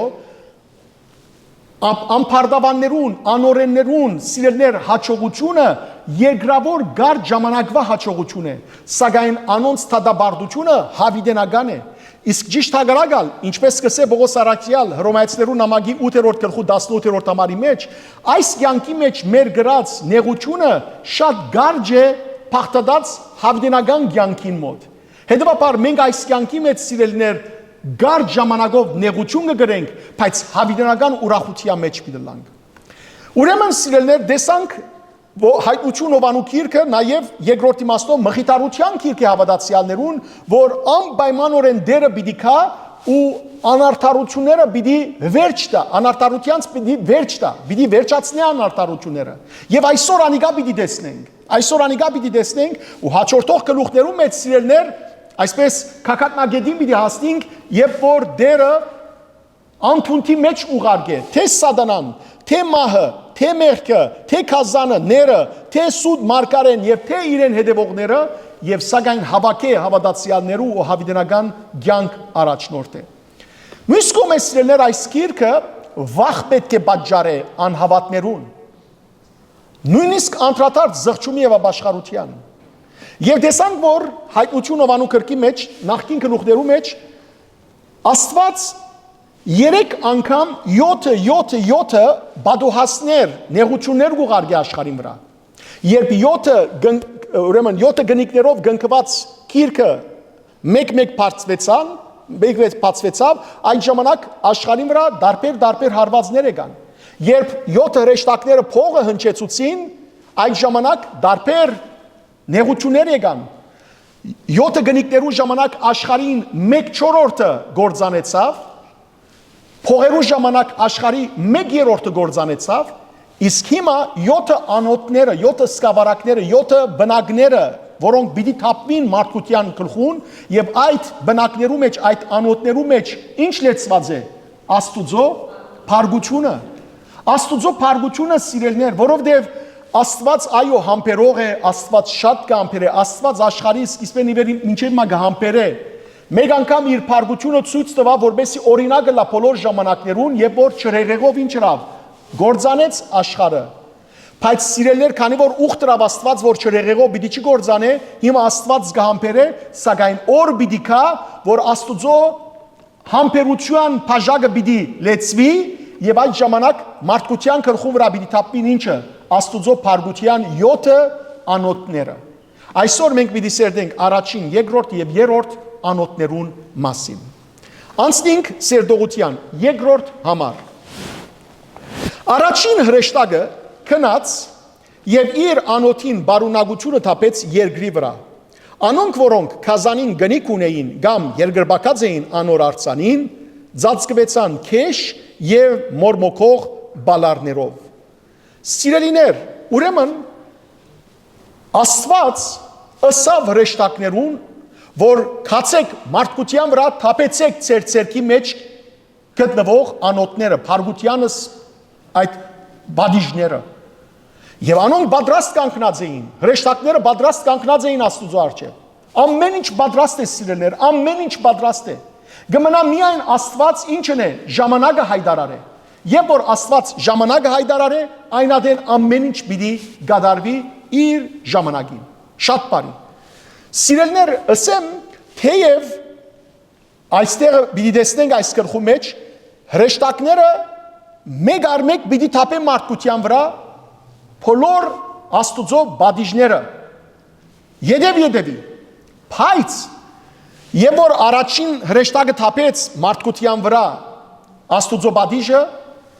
[SPEAKER 1] ամփարդավաններուն, անօրեններուն, սիրելներ հաջողությունը երկրավոր գար ժամանակվա հաջողություն է, սակայն անոնց թադաբարդությունը հավիտենական է։ Իսկ ճիշտ հակառակալ, ինչպես կսե Պողոս առաքյալ Հռոմեացիներու նամակի 8-րդ գլխու 18-րդ համարի մեջ, այս կյանքի մեջ մեր գրած նեղությունը շատ գարջ է փախտած հավիտենական կյանքին մոտ։ Հետևաբար մենք այս կյանքի մեջ սիրելներ գարջ ժամանակով նեղություն կգրենք, բայց հավիտենական ուրախության մեջ պիտելանք։ Ուրեմն սիրելներ դեսանք հայտնություն Հովանու գիրքը նաև երկրորդ իմաստով մխիթարության գիրք է հավատացյալներուն, որ անպայմանորեն դերը պիտի կա ու անարդարությունները պիտի վերջ տա, անարդարությանց պիտի վերջ տա, պիտի վերջացնի անարդարությունները։ Եվ այսօր անիկա պիտի տեսնենք, այսօր անիկա պիտի տեսնենք ու հաջորդող գլուխներում մեջ սիրելներ այսպես կակատնագետին պիտի հասնենք, երբ որ դերը անթունթի մեջ ուղարկե, թե սատանան, թե մահը, թե մեղքը, թե քազանը, ները, թե սուտ մարգարեն եւ թե իրեն հետևողները եւ սակայն հավաքե հավատացյալներու ու հավիտենական կյանք առաջնորդ է։ Մյուս կողմից սիրելներ այս գիրքը վախ պետք է պատճառե անհավատներուն։ Նույնիսկ անդրադարձ զղջումի եւ ապաշխարության։ Եվ տեսանք, որ հայտնություն Հովանու գրքի մեջ, նախկին գլուխներու մեջ Աստված 3 անգամ 7 բադուհասներ, նեղություններ ուղարկի աշխարհին վրա։ Երբ 7 գնիկներով գնկված գիրքը մեկ-մեկ բացվեցավ, այդ ժամանակ աշխարհին վրա դարբեր հարվածներ եկան։ Երբ 7 հրեշտակները փողը հնչեցուցին, այդ ժամանակ դարբեր նեղություններ եկան։ 7 գնիկներու ժամանակ աշխարհին 1/4 գործանեցավ, Փողերու ժամանակ աշխարհի 1/3-ը գործանեցավ, իսկ հիմա 7 անոթները, 7 սկավառակները, 7 բնակները, որոնք պիտի թափվին մարդկության գլխուն, եւ այդ բնակներու մեջ, այդ անոթներու մեջ ինչ լեցված է? Աստուծո փարգությունը։ Աստուծո փարգությունը սիրելիներ, որովհետեւ Աստված այո համբերող է, Աստված շատ կհամբեր է, Աստված աշխարհի սկիզբեն իվեր մինչև մա կհամբեր է։ Մեկ անգամ իր փարգությունը ցույց տվավ, որբեսի օրինակը լա բոլոր ժամանակներուն, եւ որ չրեղեղով ինչ հրավ գործանեց աշխարհը։ Բայց սիրելիներ, քանի որ ուխտ դրավ Աստված, որ չրեղեղով պիտի չգործանե, հիմա Աստված կհամբեր է, սակայն օր պիտի կա, որ Աստուծո համբերության բաժակը պիտի լեցվի, եւ այդ ժամանակ մարդկության գլխու վրա պիտի թափվին ինչը? Աստուծո փարգության 7 անոթները։ Այսօր մենք պիտի սերդենք առաջին, երկրորդ եւ երրորդ անոթներուն մասին։ Անցնենք սերդողության երկրորդ համար։ Առաջին հրեշտակը քնած եւ իր անոթին բարունակությունը թափեց երկրի վրա։ Անոնք, որոնք քազանին գնիկ ունեին կամ երկրբակած էին անոր արցանին, ծածկվեցան քեշ եւ մորմոքող բալարներով։ Սիրելիներ, ուրեմն Աստված ըսավ հրեշտակներուն, որ քացեք մարդկության վրա թափեցեք ձեր ցերքի մեջ գտնվող անոթները, փարգությանս այդ բադիժները։ Եվ անոնք պատրաստ կանգնած էին, հրեշտակները պատրաստ կանգնած էին Աստուծո առջև։ Ամեն ինչ պատրաստ է սիրելիներ, ամեն ինչ պատրաստ է։ Գմնա միայն Աստված ինչն է, ժամանակը հայտարարե։ Երբ որ Աստված ժամանակը հայտարարե, այնադեն ամեն ինչ պիտի գադարվի իր ժամանակին։ Շատ բարի։ Սիրելիներ, ասեմ, թեև այստեղ պիտի տեսնենք այս գլխու մեջ հրեշտակները մեկ առ մեկ պիտի թափեն մարդկության վրա բոլոր Աստուծո բադիժները։ Եդևի, բայց երբ որ առաջին հրեշտակը թափեց մարդկության վրա Աստուծո բադիժը,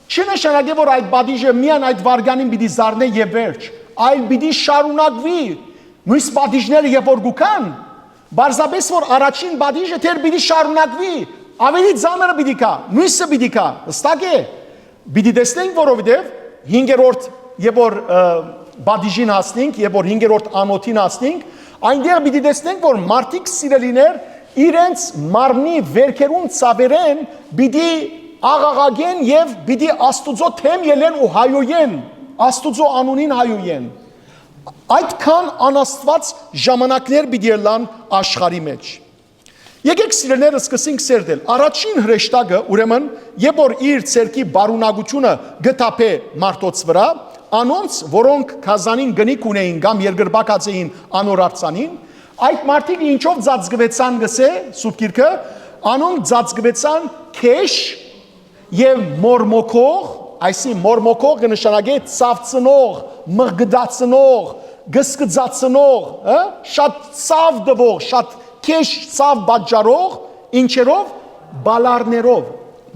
[SPEAKER 1] չնշանակե որ այդ բադիժը միայն այդ վարգանին պիտի զառնե եւ վերջ, այլ պիտի շարունակվի։ Մյուս բադիժները երբ որ գուքան, բարձրապես որ առաջին բադիժը թեր պիտի շարունակվի, ավելի ծանրը պիտի կա, մյուսը պիտի կա, հստակ է։ Պիտի տեսնենք, որովհետեւ 5-րդ երբ որ բադիժին հասնենք, երբ որ 5-րդ անոթին հասնենք, այնտեղ պիտի տեսնենք, որ մարդիկ սիրելիներ իրենց մարմնի վերքերուն ծավերեն պիտի աղաղագեն եւ պիտի Աստուծո թեմ ելեն ու հայոյեն, Աստուծո անունին հայոյեն։ Այդքան անաստված ժամանակներ պիտի ելան աշխարհի մեջ։ Եկեք սիրելիներ սկսենք սերդել։ Առաջին հրեշտակը, ուրեմն, երբ որ իր ցերքի բարունակությունը գտապե մարդոց վրա, անոնց, որոնք քազանին գնիկ ունեին կամ երկրբակած էին անոր արցանին, այդ մարդիկ ինչով ծածկվեցան գսե Սուրբ Գիրքը, անոնք ծածկվեցան քեշ եւ մորմոքող, այսինքն մորմոքող կնշանակե ցավծնող, մղգդացնող, գսկծացնող, շատ ցավ դվող, շատ քեշ ցավ բաժարող, ինչերով? Բալարներով։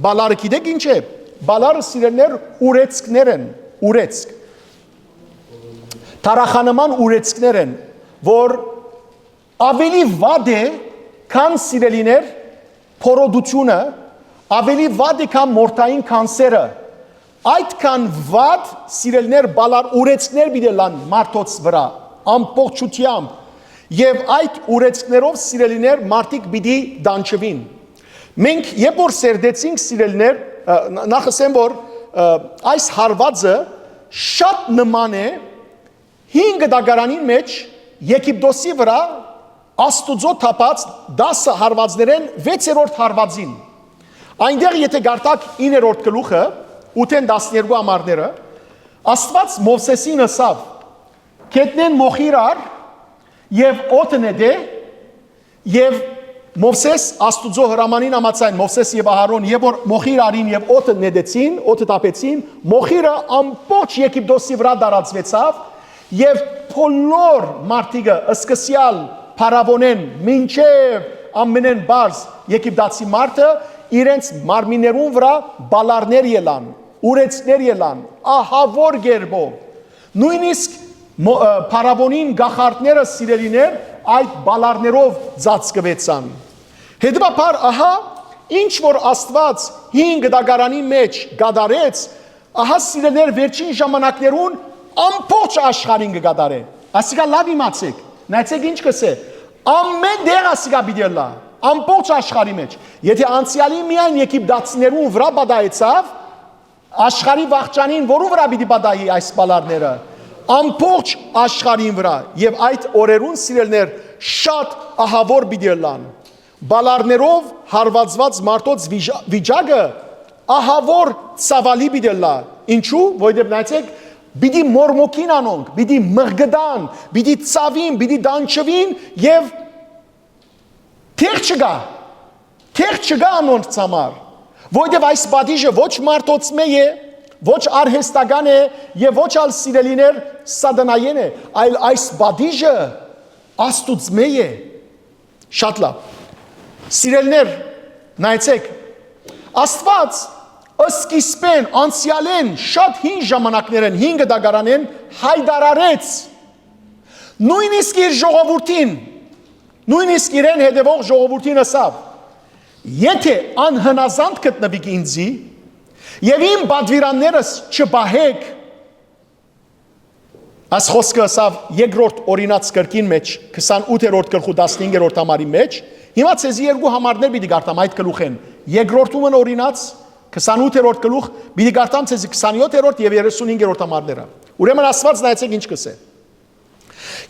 [SPEAKER 1] Բալարը գիտեք ինչ է? Բալարը սիրելներ ուրեցքներ են, ուրեցք։ Տարախանման ուրեցքներ են, որ ավելի վատ է, քան սիրելիներ փորոդությունը, ավելի վատ է, քան մորթային կանսերը։ Այդքան վատ սիրելիներ բալար ուրեցքներ պիտի լան մարդոց վրա, ամբողջությամբ, եւ այդ ուրեցքներով սիրելիներ մարդիկ պիտի դանչվին։ Մենք երբ որ սերդեցինք սիրելիներ, նախ ասեմ, որ այս հարվածը շատ նման է 5 դագարանին մեջ Եգիպտոսի վրա Աստուծո թափած 10 հարվածներեն 6-րդ հարվածին։ Այնտեղ եթե գարտակ 9-րդ գլուխը 8-12 ամառները Աստված Մովսեսին ասավ. «Կետնեն մոխիրար եւ օտնեդե եւ Մովսես Աստուծո հրամանին համաձայն Մովսես եւ Ահարոն եւ որ մոխիր արին եւ օդը նետեցին, օդը տապեցին, մոխիրը ամբողջ Եգիպտոսի վրա դարածվեցավ եւ բոլոր մարդիկը սկսյալ փարավոնեն մինչեւ ամենեն բարձ Եգիպտացի մարդը իրենց մարմիներուն վրա բալարներ ելան, ուրեցներ ելան, ահավոր գերբով։ Նույնիսկ փարավոնին գախարտները սիրելիներ այդ բալարներով ծածկվեցան։ Հետևաբար ահա ինչ որ Աստված 5 դագարանի մեջ գադարեց, ահա սիրելիներ վերջին ժամանակներուն ամբողջ աշխարհին կգադարե։ Ասիկա լավ իմացեք, նայեցեք ինչ կսե։ Ամեն դեր ասիկա բիդելա, ամբողջ աշխարհի մեջ։ Եթե անցյալի միայն եգիպտացիներուն վրա բադայեցավ, աշխարհի վաղճանին որու վրա պիտի բադայի այս բալարները։ Ամբողջ աշխարհին վրա եւ այդ օրերուն սիրելներ շատ ահավոր բիդելան։ Բալարներով հարվածված մարդոց վիճակը ահավոր ցավալի բիդելա։ Ինչու՞, որովհետեւ նայեցեք, պիտի մորմոքին անոնք, պիտի մղգդան, պիտի ցավին, պիտի դանչվին եւ թեղ չգա անոնց համար։ Որովհետեւ այս բադիժը ոչ մարդոցմե է, ոչ արհեստական է եւ ոչ ալ սիրելիներ սատանայեն է, այլ այս բադիժը աստուծմե է։ Շատ լավ։ Սիրելիներ, նայեցեք, Աստված սկիզբեն անցյալեն շատ հին ժամանակներեն 5 դագարանեն հայդարարեց նույնիսկ իր ժողովրդին, նույնիսկ իրեն հետևող ժողովրդին ասավ. Եթե անհնազանդ գտնվիք ինձի եւ իմ բադվիրաններս չբահեք, այս խոսքը ասավ երկրորդ օրինաց կրկին մեջ 28-րդ գլխու 15-րդ համարի մեջ, հիմա ցեզի երկու համարներ պիտի գարտամ այդ գլուխեն, երկրորդումն օրինաց 28-րդ գլուխ, պիտի գարտամ ցեզի 27-րդ եւ 35-րդ համարները։ Ուրեմն Աստված նայեցեք ինչ կսե։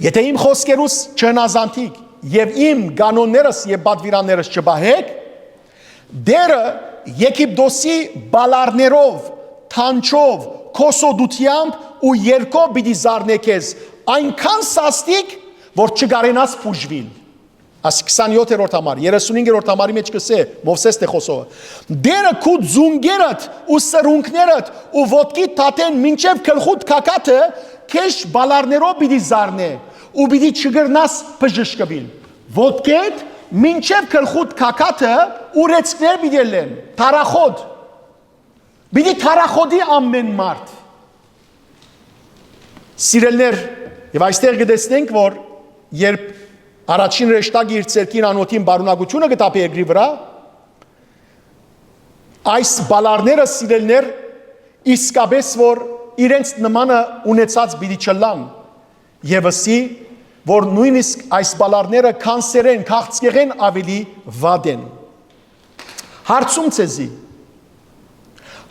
[SPEAKER 1] Եթե իմ խոսքերուս չհնազանդիք եւ իմ կանոններս եւ բադվիրաններս չբահեք, դերը Եգիպտոսի բալարներով, թանչով, քոսոդությամբ ու երկով պիտի զարնեկես, այնքան սաստիկ, որ չգարենաս փուժվիլ։ Աս 27-րդ համար, 35-րդ համարի մեջ կսե Մովսես թե խոսողը։ Դերը քու ձունգերդ ու սրունքներդ ու ոտքի թաթեն մինչև գլխուդ կակատը քեշ բալարներով պիտի զարնե ու պիտի չգրնաս բժշկվիլ։ Ոտքեդ մինչև գլխուդ կակատը ուրեցքներ պիտի լեն, թարախոդ։ Պիտի թարախոդի ամեն մարդ։ Սիրելներ, եւ այստեղ կտեսնենք, որ երբ առաջին ռեշտագի իր ցերկին անոթին բարունակությունը գտապի երկրի վրա, այս բալարները սիրելներ իսկապես որ իրենց նմանը ունեցած պիտի չլան եւ ասի որ նույնիսկ այս բալարները կանսերեն, քաղցկեղեն ավելի վատ են։ Հարցում ցեզի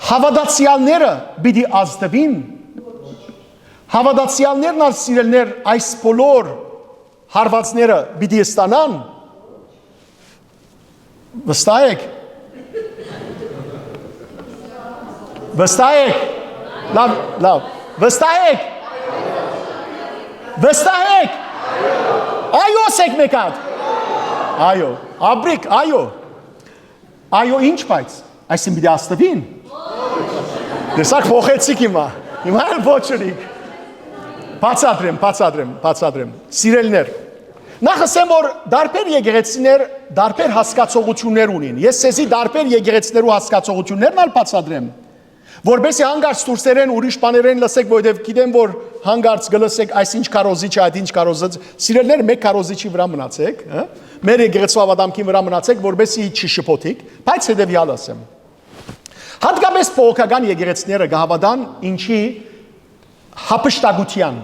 [SPEAKER 1] հավատացյալները պիտի ազդվին։ Հավատացյալներն ալ սիրելներ այս բոլոր հարվածները պիտի ստանան։ Վստահ եք։ Լավ, վստահ եք։ Վստահ եք։ Այո, ասեք մեկ հատ։ Այո, աբրիկ, այո։ Այո, ինչ բայց, այսին պիտի աստվին։ Դեսակ փոխեցիք հիմա էլ փոչրիկ։ Բացադրեմ, սիրելիներ։ Նախ ասեմ, որ դարբեր եկեղեցիներ դարբեր հասկացողություններ ունին։ Ես ցեզի դարբեր եկեղեցիներու հասկացողություններն ալ բացադրեմ։ Որբեսի հանգարց դուրսերեն ուրիշ բաներեն լսեք, որովհետև գիտեմ, որ հանգարց գլսեք այսինչ կարոզիչ է, այդ ինչ կարոզած։ Սիրելիներ, մեկ կարոզիչի վրա մնացեք, մեր եկեղեցու ավադամքի վրա մնացեք, որբեսի չշփոթիք, բայց հետևյալ ասեմ։ Հատկապես փողոքական եկեղեցիները գահավադան ինչի հապշտագության,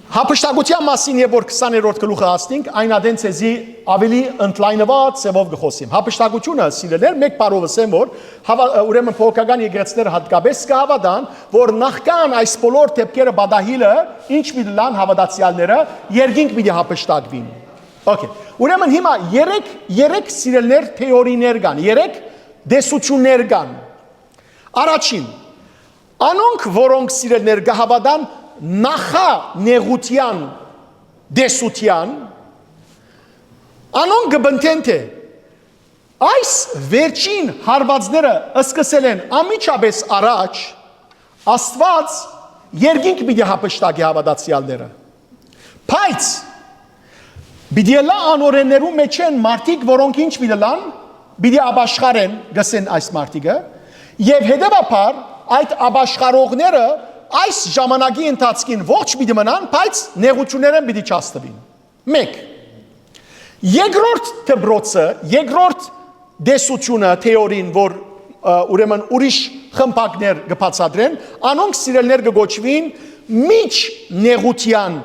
[SPEAKER 1] Հապշտագության մասին եւ որ 20-րդ գլուխը հասնենք, այն ադեն ցեզի ավելի ընդլայնված ծավով գխոսիմ։ Հապշտագությունը սիրելներ մեկ բառով ասեմ, որ ուրեմն փողոքական եկեղեցիները հատկապես կհավատան, որ նախքան այս բոլոր դեպքերը բադահիլը ինչ պիտի լան հավատացյալները երկինք պիտի հապշտագվին։ Okay։ Ուրեմն հիմա երեք սիրելներ թեորիներ կան, երեք դեսություններ կան։ Առաջին, անոնք որոնք սիրելներ կհավատան նախա նեղության դեսության անոնք գբնթեն թե այս վերջին հարվածները սկսել են ամիջապես առաջ Աստված երկինք պիտի հապշտակի հավատացյալները բայց պիտի լա անօրեններու մեջ են մարդիկ որոնք ինչ պիտի լան պիտի աբաշխարեն գսեն այս մարդիկը եւ հետեւաբար այդ աբաշխարողները այս ժամանակի ընթացքին ողջ պիտի մնան, բայց նեղությունները պիտի չաստվին։ Մեկ։ Երկրորդ դպրոցը, երկրորդ դեսությունը թեորին, որ ուրեմն ուրիշ խմբակներ կբացատրեն, անոնք սիրելներ կգոչվին միջ նեղության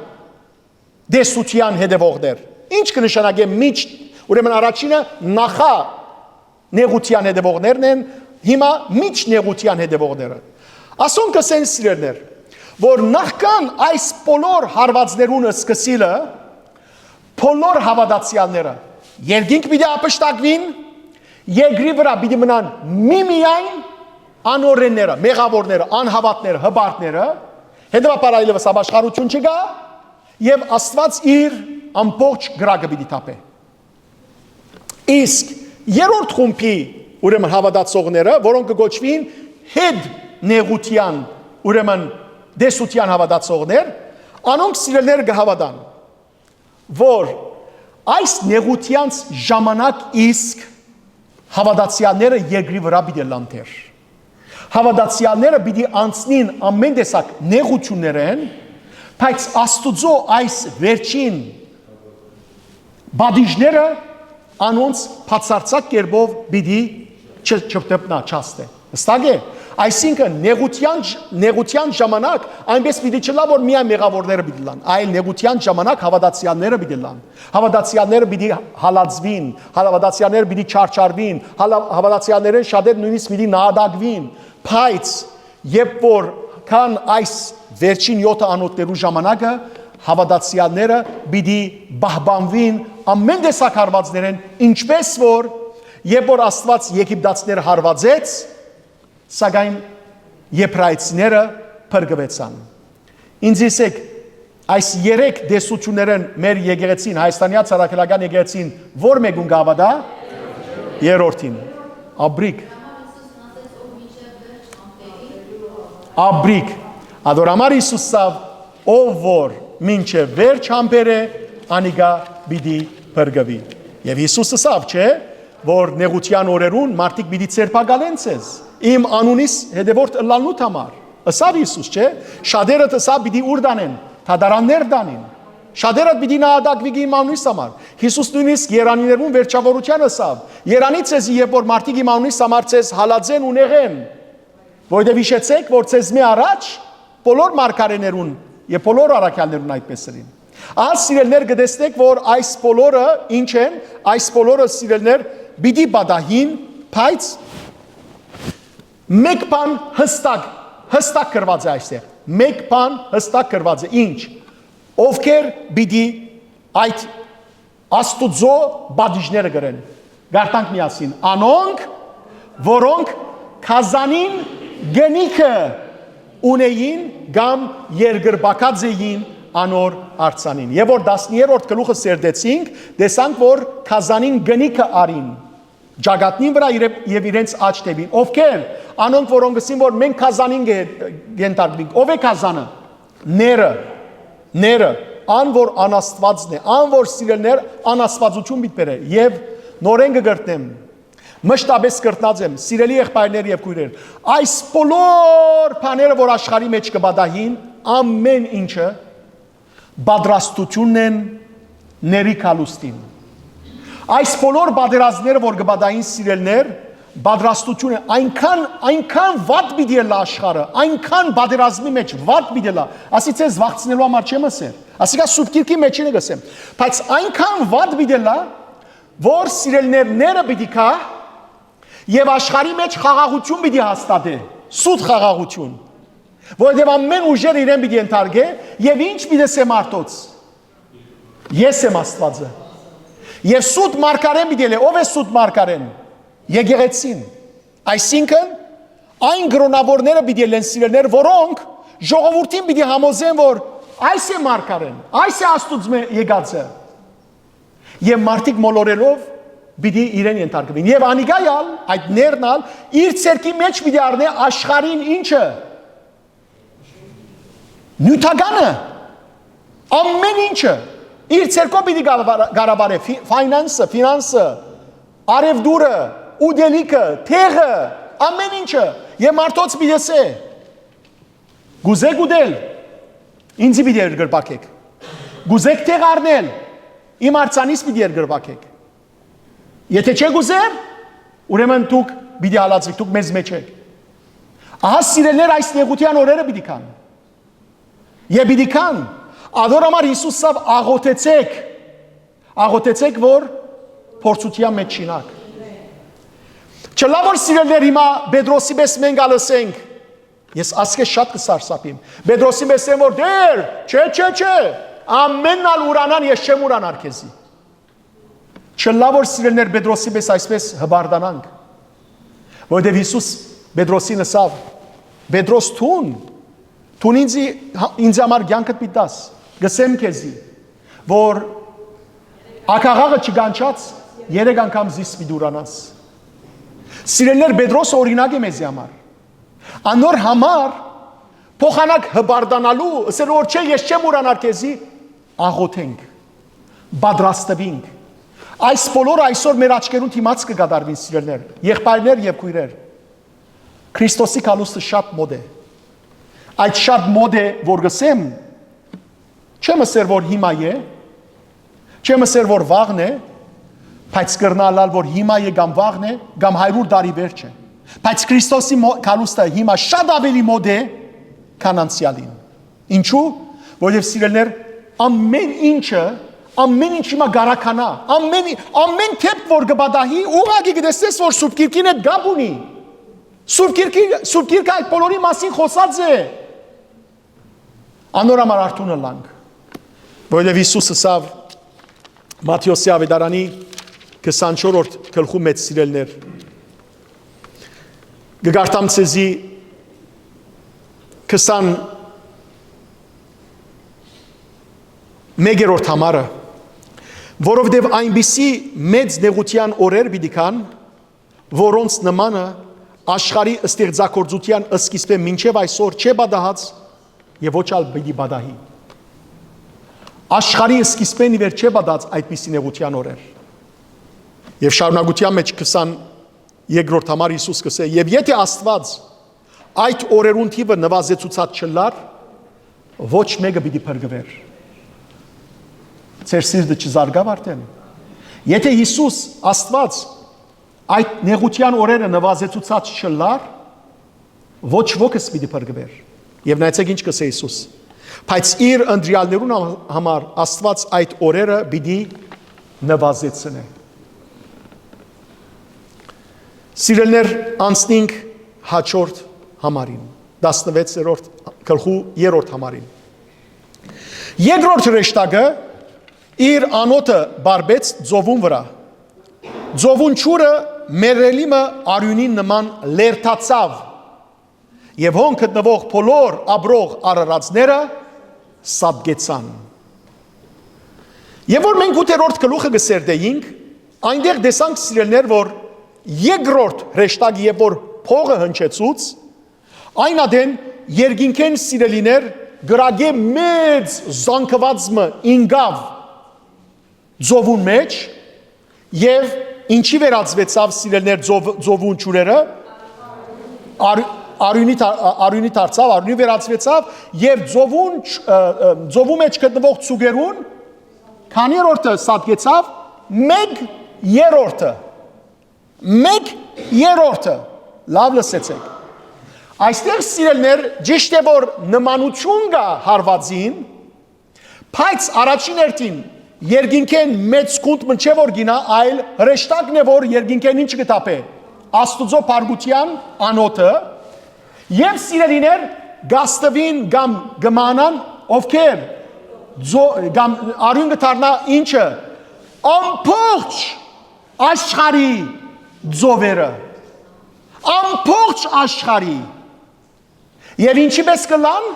[SPEAKER 1] դեսության հետևողներ։ Ինչ կնշանակե միջ, ուրեմն առաջինը նախա նեղության հետևողներն են, հիմա միջ նեղության հետևողները։ Ասոնք կսեն սիրելներ, որ նախքան այս բոլոր հարվածներունը սկսիլը, բոլոր հավատացյալները երկինք պիտի ապշտակվին, երկրի վրա պիտի մնան միմիայն անօրենները, մեղավորները, անհավատները, հբարտները, հետևաբար այլևս ապաշխարություն չկա, եւ Աստված իր ամբողջ գրակը պիտի թափե։ Իսկ երրորդ խումբի ուրեմն հավատացողները, որոնք կգոչվին հետ նեղության, ուրեմն դեսության հավատացողներ, անոնք սիրելներ կհավատան, որ այս նեղությանց ժամանակ իսկ հավատացյալները երկրի վրա պիտի լանթեր։ Հավատացյալները պիտի անցնին ամեն տեսակ նեղություններեն, բայց Աստուծո այս վերջին բադիժները անոնց բացարձակ կերպով պիտի չփտնա, չաստե։ Հստակ է։ Այսինքն նեղության ժամանակ այնպես պիտի չլա, որ միայն մեղավորները պիտի լան, այլ նեղության ժամանակ հավատացյալները պիտի լան։ Հավատացյալները պիտի հալածվին, հավատացյալները պիտի չարչարվին, հավատացյալները շատեր նույնիսկ պիտի նահատակվին, բայց երբ որ քան այս վերջին 7 անոթներու ժամանակը հավատացյալները պիտի բահբանվին ամեն տեսակ հարվածներեն, ինչպես որ երբ որ Աստված եգիպտացիները հարվածեց, սակայն եբրայցիները փրկվեցան։ Ինձ ասեք, այս 3 դեսություններն մեր եկեղեցին, Հայաստանի ցարակելական եկեղեցին, որ մեկուն գավադա, երրորդին, Աբրիկ, Աբրիկ, Ադորամար Իսուսավ, ով որ մինչև վերջ համբեր է, անիգա պիտի փրկվի։ Եվ Հիսուսը ասավ, չէ, որ նեղության օրերուն մարդիկ պիտի ցերպակալեն ցեզ, իմ անունիս հետևորդ ըլլալնուտ համար։ Ասավ Հիսուս, չէ, շատերը ասավ պիտի ուր դանեն, թադարաններ դանին։ Շատերը պիտի նահատակվի իմ անունիս համար։ Հիսուս նույնիսկ երանիներուն վերջավորության ասավ, երանի ցեզի երբ որ մարդիկ իմ անունիս համար ցեզ հալածեն ու նեղեն, որովհետև հիշեցեք, որ ցեզ մի առաջ բոլոր մարգարեներուն եւ բոլոր առաքյալներուն այդպես էին։ Այս սիրելներ կտեսնեք, որ այս բոլորը ինչ են, այս բոլորը սիրելներ պիտի բադահին, բայց մեկ բան հստակ գրված է այստեղ։ Մեկ բան հստակ գրված է, ինչ։ Ովքեր պիտի այդ Աստուծո բադիժները գրեն։ Գարտանք միասին։ Անոնք, որոնք քազանին գնիքը ունեին կամ երգրբակած էին անոր արցանին։ Եվ որ 10-րդ գլուխը սերդեցինք, տեսանք, որ քազանին գնիքը արին, ջագատնին վրա եւ իրենց աջ տեվին։ Ովքեր, անոնք որոնք ասին, որ մենք քազանին գենտարկվենք։ Ով է քազանը։ Ները, ան որ անաստվածն է, ան որ սիրելներ անաստվածություն պիտի բերե։ Եվ նորեն կգրտնեմ, մշտապես կրտնած եմ, սիրելի եղբայրներ եւ քույրեր, այս բոլոր բաները, որ աշխարհի մեջ կբադահին, ամեն ինչը բادرաստությունն են ների կալուստին։ Այս բոլոր բادرազները, որ կբադահին սիրելներ, բادرաստություն է, այնքան վատ պիտի լա աշխարհը, այնքան բادرազմի մեջ վատ պիտի լա։ Ասից ես վախցնելու համար չեմ ասել, ասիկա սուրբ գիրքի մեջին է գսեմ, բայց այնքան վատ պիտի լա, որ սիրելներները պիտի կա եւ աշխարհի մեջ խաղաղություն պիտի հաստատե, սուտ խաղաղություն, որովհետեւ ամեն ուժեր իրեն պիտի ընթարգե եւ ինչ պիտի ասեմ մարդոց։ Ես եմ Աստվածը։ Եվ սուտ մարգարեն պիտի լե, ով է սուտ մարգարեն։ Եկեղեցին։ Այսինքն այն գրոնավորները պիտի լեն սիրելներ, որոնք ժողովրդին պիտի համոզեն, որ այս է մարգարեն, այս է Աստուծո եկածը։ Եվ մարդիկ մոլորելով պիտի իրեն ենթարկվին։ Եվ անիգայալ, այդ ներնալ, իր ցերքի մեջ պիտի առնե աշխարհին ինչը։ Նյութականը, ամեն ինչը, իր ցերքով պիտի գարաբարե, ֆինանսը, արևդուրը, ուդելիքը, թեղը, ամեն ինչը, եւ մարդոց պիտի ասե, գուզեք ուդել, ինձի պիտի երգրբակեք, գուզեք թեղ առնել, իմ արցանից պիտի երգրբակեք, եթե չէ գուզեր, ուրեմն դուք պիտի հալածվեք, դուք մեզ մեջ եք։ Ահա սիրելներ այս նեղության օրերը պիտի կան։ Եվ պիտի կան։ Ադոր համար Հիսուսով աղոթեցեք, որ փորձության մեջ չինակ։ Չլա որ սիրելներ հիմա Պետրոսի պես մենք ալսենք։ Ես ասկե շատ կսարսափիմ։ Պետրոսի պես եմ որ դեր, չէ, ամենն ալ ուրանան ես չեմ ուրանար քեզի։ Չլա որ սիրելներ Պետրոսի պես այսպես հբարդանանք։ Որովհետև Հիսուս Պետրոսին ասավ. Պետրոս Տուն ինձ համար կյանքդ պիտաս, գսեմ քեզի, որ ակաղաղը չգանչած 3 անգամ զիս պիտի ուրանաս։ Սիրելներ Պետրոսը օրինակ է մեզի համար։ Անոր համար փոխանակ հբարդանալու, ասել որ չէ ես չեմ ուրանար քեզի, աղոթենք, պատրաստվենք։ Այս բոլորը այսօր մեր աչքերուն դիմաց կգադարվին սիրելներ, եղբայրներ եւ քույրեր։ Քրիստոսի կալուստը շատ մոտ է։ Այդ շատ մոտ է, որ գսեմ, չեմ ասել որ հիմա է, չեմ ասել որ վաղն է, բայց կրնալալ որ հիմա է կամ վաղն է, կամ 100 տարի վերջ է։ Բայց Քրիստոսի կալուստը հիմա շատ ավելի մոտ է, քան անցյալին։ Ինչու՞, որովհետև սիրելներ ամեն ինչ հիմա գարականա, ամեն թեփ որ գբադահի, ուղղակի գտեսես որ Սուրբ Գիրքին հետ գապ ունի։ Սուրբ Գիրքը այդ բոլորի մասին խոսած է։ Անոր համար արթունը լանք։ Որովհետև Հիսուսը ասավ Մատթեոսի ավետարանի 24-րդ գլխու մեջ սիրելներ։ Գգարտամ ցեզի 21-րդ համարը, որովհետև այնպիսի մեծ նեղության օրեր պիտի կան, որոնց նմանը աշխարհի ստեղծագործության սկիզբը մինչև այսօր չէ բադահած եւ ոչ ալ պիտի բադահի։ Աշխարհի սկիզբեն իվեր չէ բադած այդպիսի նեղության օրեր։ Եվ շարունակության մեջ 22-րդ համար Հիսուս կսե. եւ եթե Աստված այդ օրերուն թիվը նվազեցուցած չլար, ոչ մեկը պիտի փրկվեր։ Ձեր սիրտը չզարգավ արդեն։ Եթե Հիսուս Աստված այդ նեղության օրերը նվազեցուցած չլար, ոչ ոքս պիտի փրկվեր։ Եվ նայեցեք ինչ կսե Հիսուս. բայց իր ընտրյալներուն համար Աստված այդ օրերը պիտի նվազեցնե։ Սիրելներ, անցնենք հաջորդ համարին, 16-րդ գլխու 3-րդ համարին։ Երկրորդ հրեշտակը իր անոթը բարբեց ծովուն վրա։ Ծովուն ջուրը մերելիմը արյունին նման լերթացավ եւ հոն գտնվող բոլոր աբրող արարածները սատկեցան։ Եվ որ մենք 8-րդ գլուխը գսերդեինք, այնտեղ տեսանք սիրելներ, որ երկրորդ հրեշտակը եւ որ փողը հնչեցուց, այն ադեն երկինքեն սիրելիներ գրագե մեծ զանգվածը ինգավ ծովուն մեջ եւ ինչի վերածվեցավ սիրելներ ծովուն ջուրերը արյունի դարձավ, արյունի վերածվեցավ եւ ծովու մեջ գտնվող ծուգերուն քանի երորդը սատկեցավ 1/3 լավ լսեցեք այստեղ սիրելներ ճիշտ է որ նմանություն կա հարվածին բայց առաջին հերթին երկինքեն մեծ կունտ մնչե որ գինա այլ հրեշտակն է որ երկինքեն ինչ կտապե Աստուծո փարգության անոթը եւ սիրելիներ գաստվին կամ գմանան ովքեր կամ արյուն կդառնա ինչը ամբողջ աշխարհի ծովերը ամբողջ աշխարհի եւ ինչի պես կլան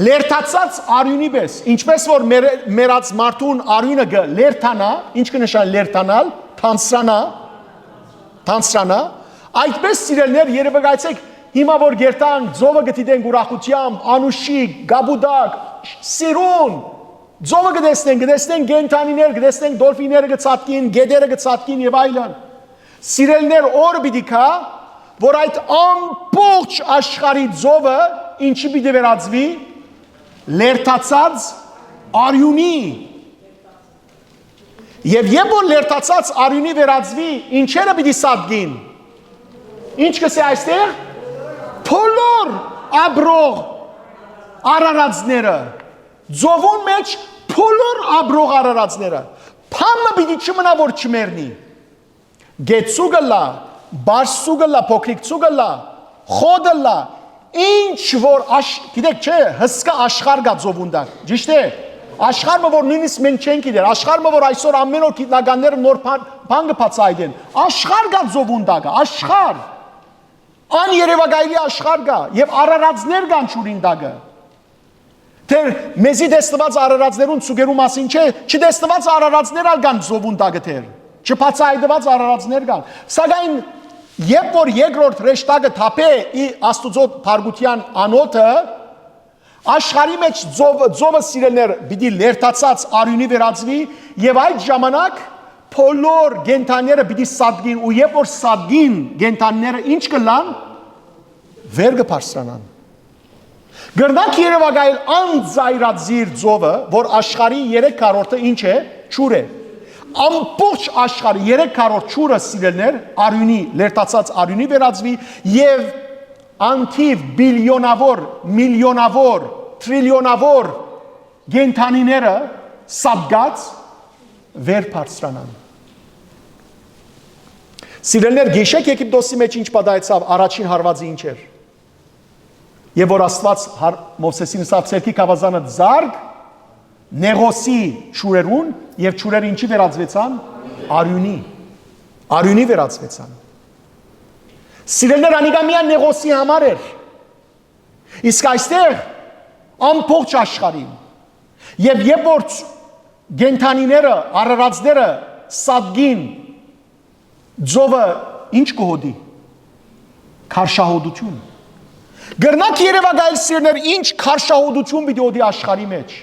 [SPEAKER 1] լերթացած արյունի պես ինչպես որ մերած մարդուն արյունը լերթանա ինչ կնշան լերթանալ թանցրանա այդպես սիրելներ երևի գայցեք հիմա որ գերտան ծովը գտիդենք ուրախությամբ անուշիկ գաբուդակ սիրուն ծովը գտեսնենք գենտանիներ գտեսնենք դոլֆիները գծածկին գեդերը գծածկին եւ այլն սիրելներ օր պիտի կա որ այդ ամբողջ աշխարհի ծովը ինչի պիտի վերածվի լերթացած արյունի Եվ որ լերտացած արյունի վերածվի, ինչերը պիտի սատգին։ Ինչ կսե այստեղ։ Բոլոր աբրող արարածները, ձովուն մեջ բոլոր աբրող արարածները, փամը պիտի չմնա որ չմեռնի։ Գեցուգը լա, բարսուգը լա, փոքրիկցուգը լա, խոդը լա, ինչ որ գիտեք չէ, հսկա աշխարհ կա ձովունդակ, ճիշտ է։ Աշխարհը որ նույնիսկ մենք չենք գիտեր, աշխարհը որ այսօր ամեն օր գիտնականները նոր բան կբացայդեն, աշխարհ կա ձովունդակը, աշխարհ։ Ան երևակայելի աշխարհ կա եւ արարածներ կան ճուրինդակը։ Թեր մեզի դեսնված արարածներուն ցուգերու մասին չէ, չդեսնված արարածներ ալ կան ձովունդակը թեր, չբացայդված արարածներ կան։ Սակայն երբ որ երկրորդ ռեշտակը թափե ի Աստուծո Փարգության անոթը, աշխարհի մեջ ձովը սիրելներ պիտի լերտացած արյունի վերածվի եւ այդ ժամանակ բոլոր գենթանները պիտի սադգին ու երբ որ սադգին գենթանները ինչ կլան վեր կբարձրանան գրնակ երևակայել անձայրածիր ձովը որ աշխարհի 3/4-ը ինչ է ճուր է ամբողջ աշխարհի 3/4 ճուրը սիրելներ արյունի լերտացած արյունի վերածվի եւ անթիվ բիլիոնավոր, միլիոնավոր, տրիլիոնավոր գենթանիները սադգած վեր բարձրանան։ Սիրելներ, գիշեք Եգիպտոսի մեջ ինչ պատահեցավ, առաջին հարվածը ինչ էր։ Եվ որ Աստված Մովսեսին ասավ ցերքի կավազանը զարգ, նեղոսի ճուրերուն եւ ճուրերը ինչի վերածվեցան։ Արյունի վերածվեցան։ Սիրելներ անիգամիան նեղոսի համար էր։ Իսկ այստեղ ամբողջ աշխարհին եւ երբ որ գենթանիները, արարածները սադգին ձովը ինչ կհոդի։ Քարշահոդություն։ Գրնակ երևակայել սիրներ ինչ քարշահոդություն պիտի հոդի աշխարհի մեջ։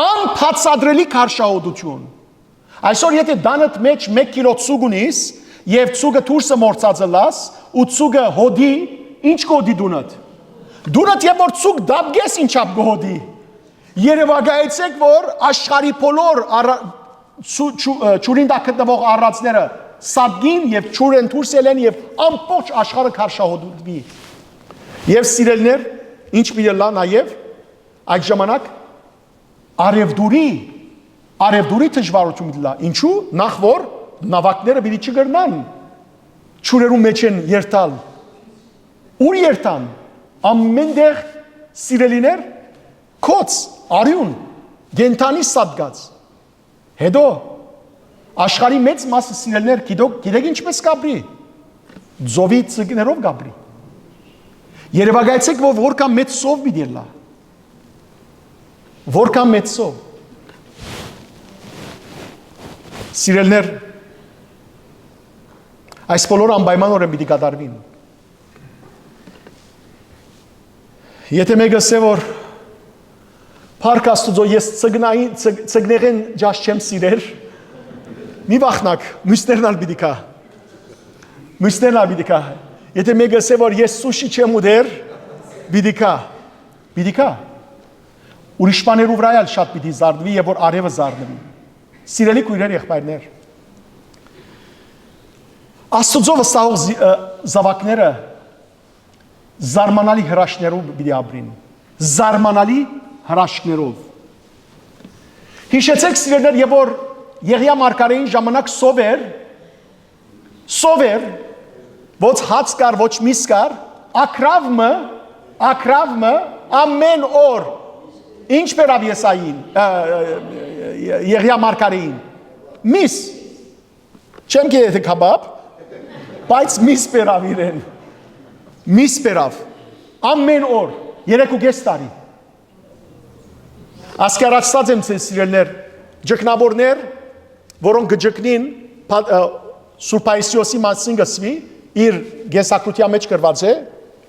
[SPEAKER 1] Անբացատրելի քարշահոդություն։ Այսօր եթե դանդ մեջ 1 կիլո ցուգ ունիս եւ ցուգը դուրսը մորցածը լաս ու ցուգը հոդի ինչ կհոդի դունդ։ Դունդ երբ որ ցուգ դաբգես ինչապ կհոդի։ Երևակայեցեք որ աշխարհի բոլոր ճուրին տակ գտնվող առածները սադգին եւ ճուրեն դուրս ելեն եւ ամբողջ աշխարհը քարշահոդվի։ Եվ սիրելներ, ինչ պիտի լա նաեւ այդ ժամանակ արևդուրի դժվարություն լա։ Ինչու՞։ Նախ որ նավակները պիտի չգրնան։ Ճուրերու մեջ են երթալ։ Ուր երթան։ Ամենտեղ սիրելիներ կոց, արյուն, գենթանի սադգած։ Հետո աշխարհի մեծ մասը սիրելներ գիտեք ինչպես կապրի։ Ձովի ծգներով կապրի։ Երևակայեցեք որ որքան մեծ սով պիտի լա։ Որքան մեծ սով։ Սիրելներ այս բոլորը անպայմանորեն պիտի կատարվին։ Եթե մեկը ասե որ Փառք Աստուծո ես ծգնեղեն ջաշ չեմ սիրեր, մի վախնակ, մյուսներն ալ պիտի կա։ Եթե մեկը ասե որ ես սուշի չեմ ուտեր, պիտի կա։ Ուրիշ բաներու վրա էլ շատ պիտի զարդվի եւ որ արևը զարդվի։ Սիրելի քույրեր, եղբայրներ, Աստուծո վստահող զավակները զարմանալի հրաշքներով պիտի ապրին։ Զարմանալի հրաշքներով։ Հիշեցեք սիրելիներ, երբ որ Եղիա մարգարեին ժամանակ սով էր, ոչ հաց կար, ոչ միս կար, ակրավը ամեն օր ինչ բերավ Եսային, Եղիա մարգարեին։ Միս։ Չեմ գիտե քաբաբ, բայց միս բերավ իրեն։ Միս բերավ ամեն օր 3.5 տարի։ Ասկարացած եմ ցես սիրելներ, ջկնավորներ, որոնք գջկնին Սուրբ Պայիսիոսի մասին գսվի, իր գենսակրության մեջ գրված է,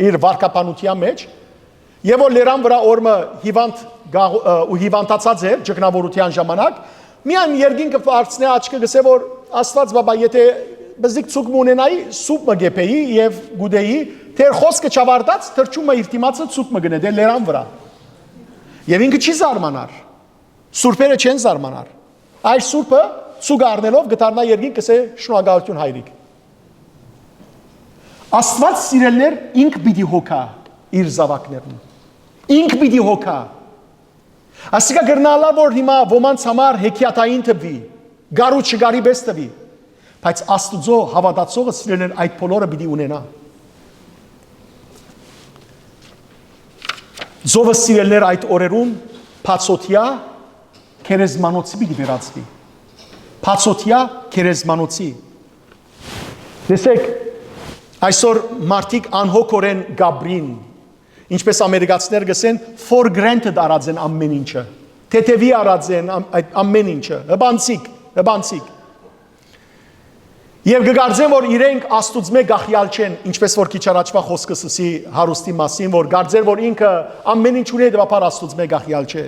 [SPEAKER 1] իր վարկապանության մեջ, եւ որ լերան վրա օրը հիվանդ ու հիվանդացած էր ջկնավորության ժամանակ, միան երկինքը բարձնե աչքը գսե որ Աստված բաբա, եթե բզիկ ցուկ մունենայի սուպ մը գեփեի եւ գուդեի, թեր խոսքը չավարտած, թրջումը իր դիմացը ցուկ մը գնե դե լերան վրա։ Եվ ինքը չի զարմանար։ Սուրբերը չեն զարմանար։ Այս սուրբը ցուգ առնելով գտարնա երկին կսե շնորհակալություն հայրիկ։ Աստված սիրելներ ինք պիտի հոգա իր զավակներն։ Ինք պիտի հոգա։ Ասիկա գրնալա որ հիմա ոմանց համար հեքիաթային տվի, գարու չգարի բես տվի, բայց Աստուծո հավատացողը սիրելներ այդ բոլորը պիտի ունենա։ Ձովը սիրելներ այդ օրերում փացոտիա քերեզմանոցի պիտի վերածվի։ Փացոտիա քերեզմանոցի։ Տեսեք, այսօր մարդիկ անհոգորեն գաբրին, ինչպես ամերիկացիներ գսեն, for granted արած են ամեն ինչը, թեթևի արած են ամեն ինչը, հբանցիկ։ Եվ գգարձեն, որ իրենք Աստուծմե գախյալ չեն, ինչպես որ քիչ առաջվա խոսքս ասի հարուստի մասին, որ գարձեր, որ ինքը ամեն ինչ ունի դեպապար Աստուծմե գախյալ չէ։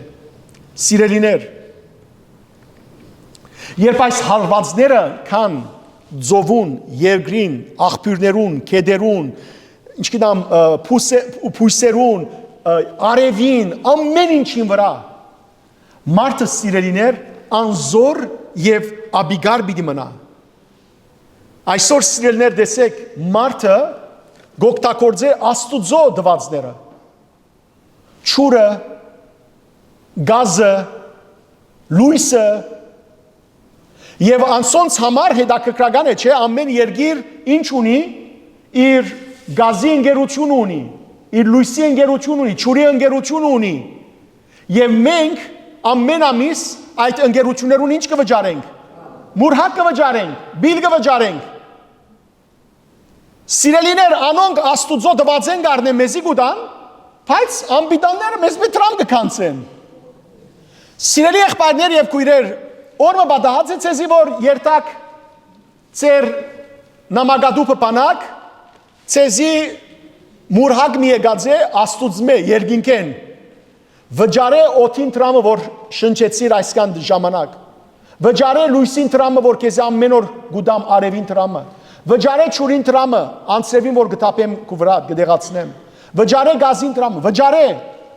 [SPEAKER 1] Սիրելիներ, երբ այս հարվածները կան ձովուն, երկրին, աղբյուրներուն, կեդերուն, ինչ գիտամ, փույսերուն, արևին, ամեն ինչին վրա, մարդը սիրելիներ անզոր և աբիգար պիտի մնա։ Այսօր սիրելիներ տեսեք, մարդը գոկտակորձե Աստուծո դվածները, չուրը, գազը, լույսը, և անցոնց համար հետաքրքրական է, չէ, ամեն երկիր ինչ ունի, իր գազի ընկերություն ունի, իր լույսի ընկերություն ունի, չուրի ընկերություն ունի, և մենք ամեն ամիս այդ ընկերություններուն ինչ կվճարենք, մուրհակ կվճարենք, բիլ կվճարենք, սիրելիներ անոնք Աստուծո դված են գարնեն մեզի գուտան, բայց ամբիտանները մեզ մի տրամ կկանցեն։ Սիրելի եղբայրներ և քույրեր, օրը բադահած է ցեզի, որ երտակ ծեր նամագադուպը պանակ, ցեզի մուրհակ մի եկած է Աստուծմե երկինքեն, վճարե օթին տրամը, որ շնչեցիր այսքան ժամանակ, վճարե լույսին տրամը, որ քեզ ամեն օր գուդամ արևին տրամը, վճարե չուրին տրամը, անցրևին, որ գտապեմ քու վրա գդեղացնեմ, վճարե գազին տրամը, վճարե,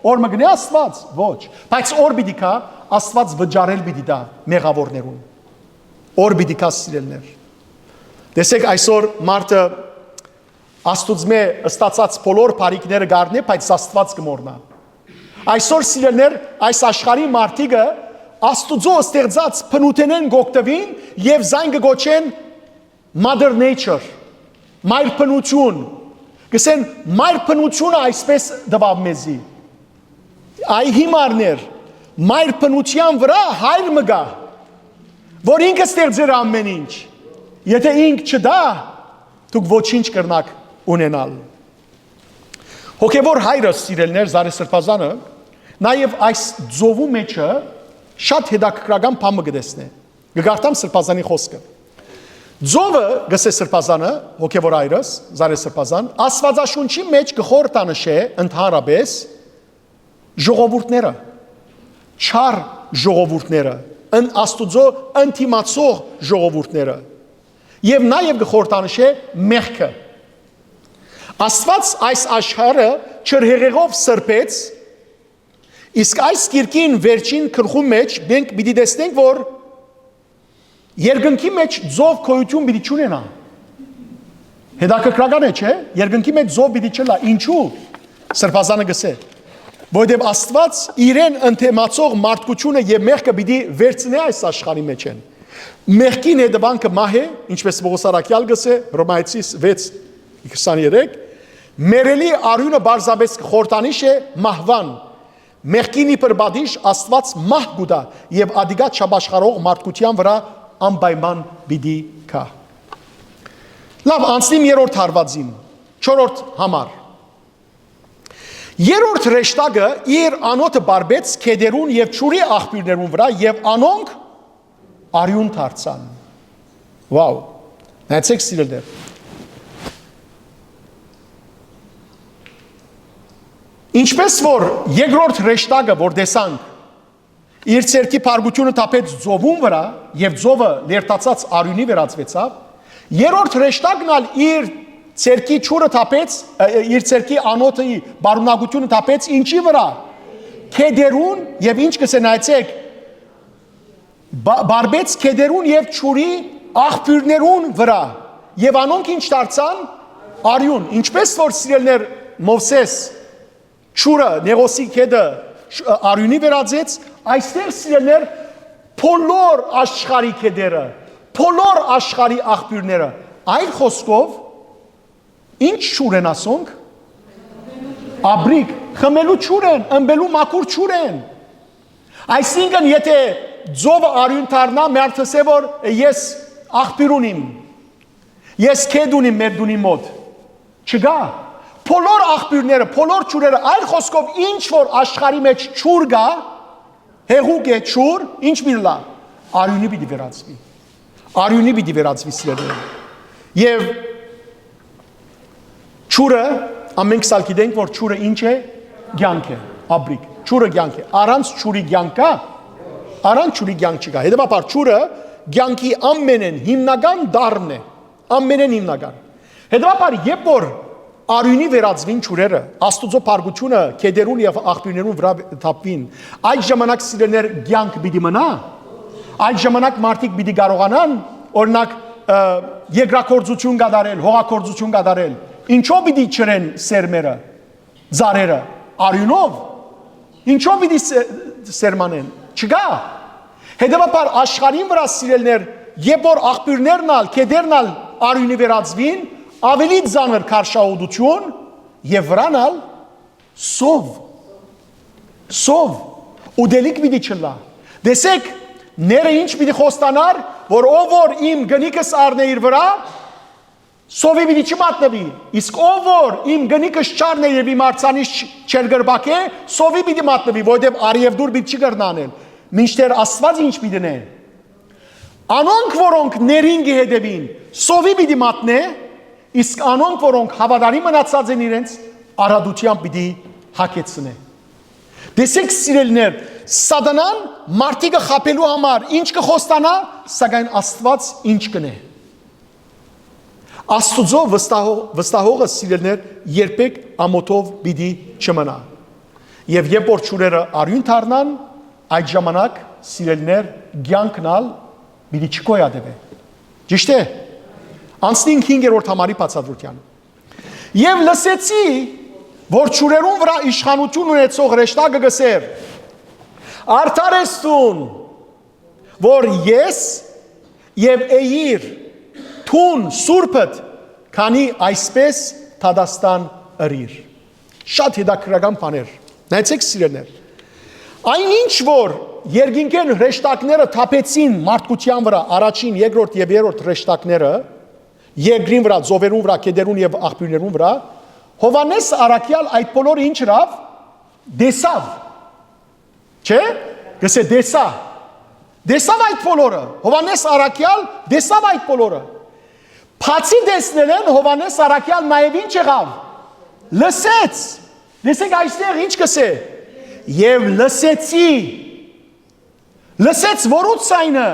[SPEAKER 1] օր մգնե Աստված, ոչ, բայց օր պիտի կա, Աստված վճարել պիտի դա մեղավորներուն, օր պիտի կա սիրելներ։ Տեսեք այսօր մարդը Աստուծմե ստացած բոլոր բարիքները գարնե, բայց Աստված կմոռնա։ Այսօր սիրելներ, այս աշխարհի մարդիկը Աստուծո ստեղծած փնութենեն գոկտվին եւ զայն կգոչեն Mother Nature, մայր փնություն, գսեն մայր փնությունը այսպես դվավ մեզի, այ հիմարներ, մայր փնության վրա հայր մգա, որ ինքը ստեղծեր ամեն ինչ, եթե ինք չդա, դուք ոչինչ կրնակ ունենալ։ Հոգևոր հայրը սիրելներ Զարե Սրբազանը, նաև այս ձովու մեջը շատ հետաքրքրական բան կտեսնե, կգարտամ Սրբազանի խոսքը։ Ձովը, գսե Սրբազանը, հոգևոր այրս, Զարե Սրբազան, Աստվածաշունչի մեջ կխորհրդանշե ընդհանրապես ժողովուրդները, չար ժողովուրդները, Աստուծո ընդդիմացող ժողովուրդները, եւ նաեւ կխորհրդանշե մեղքը։ Աստված այս աշխարհը չրհեղեղով սրբեց, իսկ այս կիրքին վերջին քրխու մեջ մենք պիտի տեսնենք, որ երկնքի մեջ ձով քոյություն պիտի չունենա։ Հետաքրքրական է, չէ՞, երկնքի մեջ ձով պիտի չլա, ինչու՞։ Սրբազանը գսե, որովհետև Աստված իրեն ընդդիմացող մարդկությունը եւ մեղքը պիտի վերցնե այս աշխարհի մեջ են։ Մեղքին հետևանքը մահ է, ինչպես Պողոս առաքյալ գսե, Հռոմայացիս 6:23, մերելի արյունը բարձաբես խորտանիշ է մահվան։ Մեղքին իբր բադիշ Աստված մահ գուտա եւ ադիգա չաշխարհող մարդկության վրա անպայման պիտի կա։ Լավ, անցնիմ երրորդ հարվածին, 4-րդ համար։ Երրորդ ռեշտակը իր անոթը բարբեց քեդերուն եւ ճուրի աղբյուրներուն վրա եւ անոնք արյուն դարձան։ Վաու, նայեցեք սիրելիներ։ Ինչպես որ երկրորդ ռեշտակը, որ տեսանք, իր ցերքի փարգությունը տապեց ձովում վրա եւ ձովը լերտացած արյունի վերածվեցավ, երրորդ ռեշտակն ալ իր ցերքի ճուրը տապեց, իր ցերքի անոթի բարունակությունը տապեց ինչի վրա։ Քեդերուն եւ ինչ կսե նայեցեք, բարբեց քեդերուն եւ ճուրի աղբյուրներուն վրա եւ անոնք ինչ դարձան արյուն ինչպես որ սիրելներ Մովսես ճուրը նեղոսի քեդը արյունի վերածեց այստեղ սիրելներ բոլոր աշխարհի քեդերը բոլոր աշխարհի աղբյուրները այլ խոսքով ինչ ճուր են ասոնք աբրիկ խմելու ճուր են ըմբելու մաքուր ճուր են այսինքն եթե ձովը արյուն դառնա մերթսե որ ես աղբյուր ունիմ ես քեդ ունիմ մեր դունի մոտ չգա բոլոր աղբյուրները բոլոր ճուրերը այլ խոսքով ինչ որ աշխարհի մեջ ճուր գա հեղուկ է ճուր ինչ միլա արյունի պիտի վերածվի սիրելիներ եւ ճուրը ամենք սալ գիտենք որ ճուրը ինչ է կյանք է աբրիկ ճուրը կյանք է առանց ճուրի կյանք կա առանց ճուրի կյանք չկա հետեւաբար ճուրը կյանքի ամենեն հիմնական դառն է ամենեն հիմնական հետեւաբար երբ որ արյունի վերածվին ճուրերը աստուծո բարգությունը քեդերուն եւ աղբյուրներուն վրա թափվին այդ ժամանակ սիրելիներ կյանք պիտի մնա այդ ժամանակ մարդիկ պիտի կարողանան օրինակ երկրակորձություն կատարել հողակորձություն կատարել ինչով պիտի չրեն սերմերը ծառերը արյունով ինչով պիտի սերմանեն չկա հետեւաբար աշխարհին վրա սիրելներ երբ որ աղբյուրներն ալ քեդերն ալ արյունի վերածվին ավելի ծանր քարշահոտություն եւ վրանալ սով ուդելիկ պիտի չլա դեսեք ները ինչ պիտի խոստանար որ ով որ իմ գնիկս առնե իր վրա սովի պիտի չմատնվի իսկ ով որ իմ գնիկս չառնե եւ իմ արցանից չերգրբակե սովի պիտի մատնվի որովհետեւ արիև դուր պիտի չգրնանել մինչդեռ Աստված ինչ պիտի դնե անոնք որոնք ներին գեհդեվին սովի պիտի մատնե իսկ անոնք որոնք հավատարիմ մնացած են իրենց արադությամբ պիտի հակեցնե դեսեք սիրելիներ սատանան մարդիկը խաբելու համար ինչ կխոստանա սակայն Աստված ինչ կնե Աստուծո վստահողը սիրելիներ երբեք ամոթով պիտի չմնա եւ երբ որ ճուրերը արյուն դառնան այդ ժամանակ սիրելիներ կյանքնալ պիտի չկոյադեվե ճիշտ է Անցնենք 5-րդ համարի բացատրության եւ լսեցի որ ճուրերուն վրա իշխանություն ունեցող հրեշտակը գսեր արդարեստուն որ ես եւ էիր թուն սուրբդ քանի այսպես Թադաստան ըրիր շատ հետաքրքրական բաներ նայեցեք սիրելիներ այնինչ որ երկինքեն հրեշտակները թափեցին մարդկության վրա առաջին երկրորդ եւ երրորդ հրեշտակները երկրին վրա ծովերուն վրա քեդերուն եւ աղբյուրներուն վրա Հովանես Արաքյալ այդ բոլորը ինչ հրավ դեսավ չէ գսե դեսավ այդ բոլորը Հովանես Արաքյալ դեսավ այդ բոլորը Փացի դեսնել են Հովանես Արաքյալ նաև ինչ եղավ լսեց լսեք այստեղ ինչ կսե եւ լսեց որոց ցայնը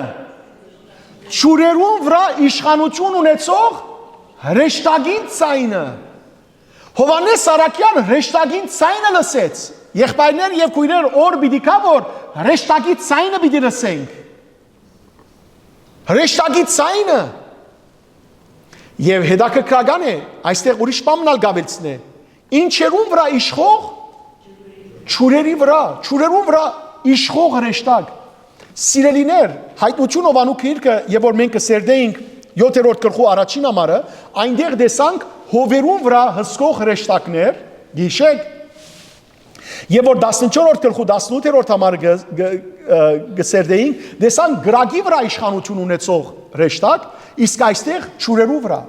[SPEAKER 1] ճուրերուն վրա իշխանություն ունեցող հրեշտակին ցայնը Հովանես Արաքյան հրեշտակին ցայնը լսեց եղբայրներ եւ քույրեր օր պիտի կա որ հրեշտակի ցայնը պիտի լսենք հրեշտակի ցայնը եւ հետաքրքրական է այստեղ ուրիշ բանալ գավելցնե ինչերուն վրա իշխող ճուրերուն վրա իշխող հրեշտակ Սիրելիներ, հայտնություն ովանու քիրքը, եւ որ մենք կսերդեինք 7-րդ գլխու առաջին համարը, այնտեղ տեսանք հովերուն վրա հսկող հրեշտակներ, գիշեք, եւ որ 14-րդ գլխու 18-րդ համարը կսերդեինք, տեսանք գրագի վրա իշխանություն ունեցող հրեշտակ, իսկ այստեղ ճուրերու վրա։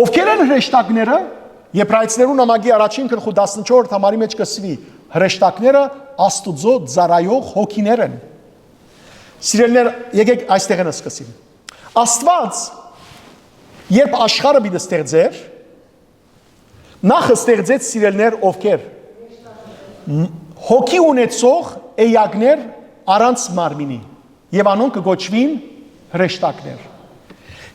[SPEAKER 1] Ովքեր են հրեշտակները, Եբրայեցիներուն նամակի առաջին գլխու 14-րդ համարի մեջ կսվի հրեշտակները Աստուծո ծառայող հոգիներ են։ Սիրելիներ, եկեք այստեղ են սկսենք։ Աստված երբ աշխարհը պիտի ստեղծեր, նախ ստեղծեց սիրելիներ ովքեր հոգի ունեցող էյակներ առանց մարմինի եւ անոնք կոչվին հրեշտակներ։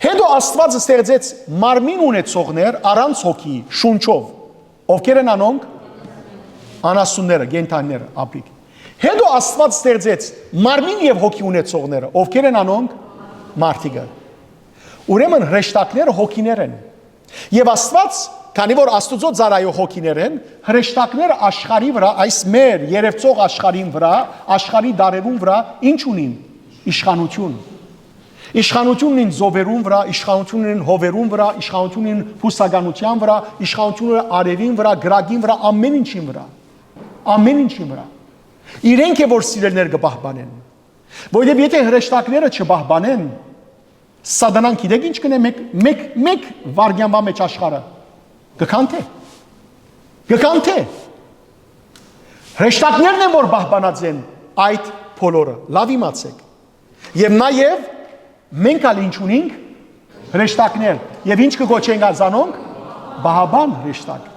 [SPEAKER 1] Հետո Աստված ստեղծեց մարմին ունեցողներ առանց հոգի, շունչով։ Ովքեր են անոնք անասունները, գենթանները, ապրիկ։ Հետո Աստված ստեղծեց մարմին եւ հոգի ունեցողները, ովքեր են անոնք մարդիկը։ Ուրեմն հրեշտակները հոգիներ են։ Եվ Աստված, քանի որ Աստուծո ծառայող հոգիներ են, հրեշտակները աշխարհի վրա, այս մեր երևծող աշխարհին վրա, աշխարհի դարերուն վրա ինչ ունին։ Իշխանություն։ Իշխանություն ունին զովերուն վրա, իշխանություն ունին հովերուն վրա, իշխանություն ունին հուսականության վրա, իշխանություն ունին արևին վրա, գրագին վրա, ամեն ինչին վրա։ Ամեն ինչին վրա։ Իրենք է որ սիրելներ կպահպանեն։ Որովհետև եթե հրեշտակները չպահպանեն, Սատանան գիտեք ինչ կնե մեկ վարգյանվա մեջ աշխարհը կքանթե։ Կքանթե։ Հրեշտակներն են որ պահպանած են այդ բոլորը։ Լավ իմացեք։ Եվ նաև մենք ալ ինչ ունենք հրեշտակներ եւ ինչ կգոչենք ազանոնք բահաբան հրեշտակ։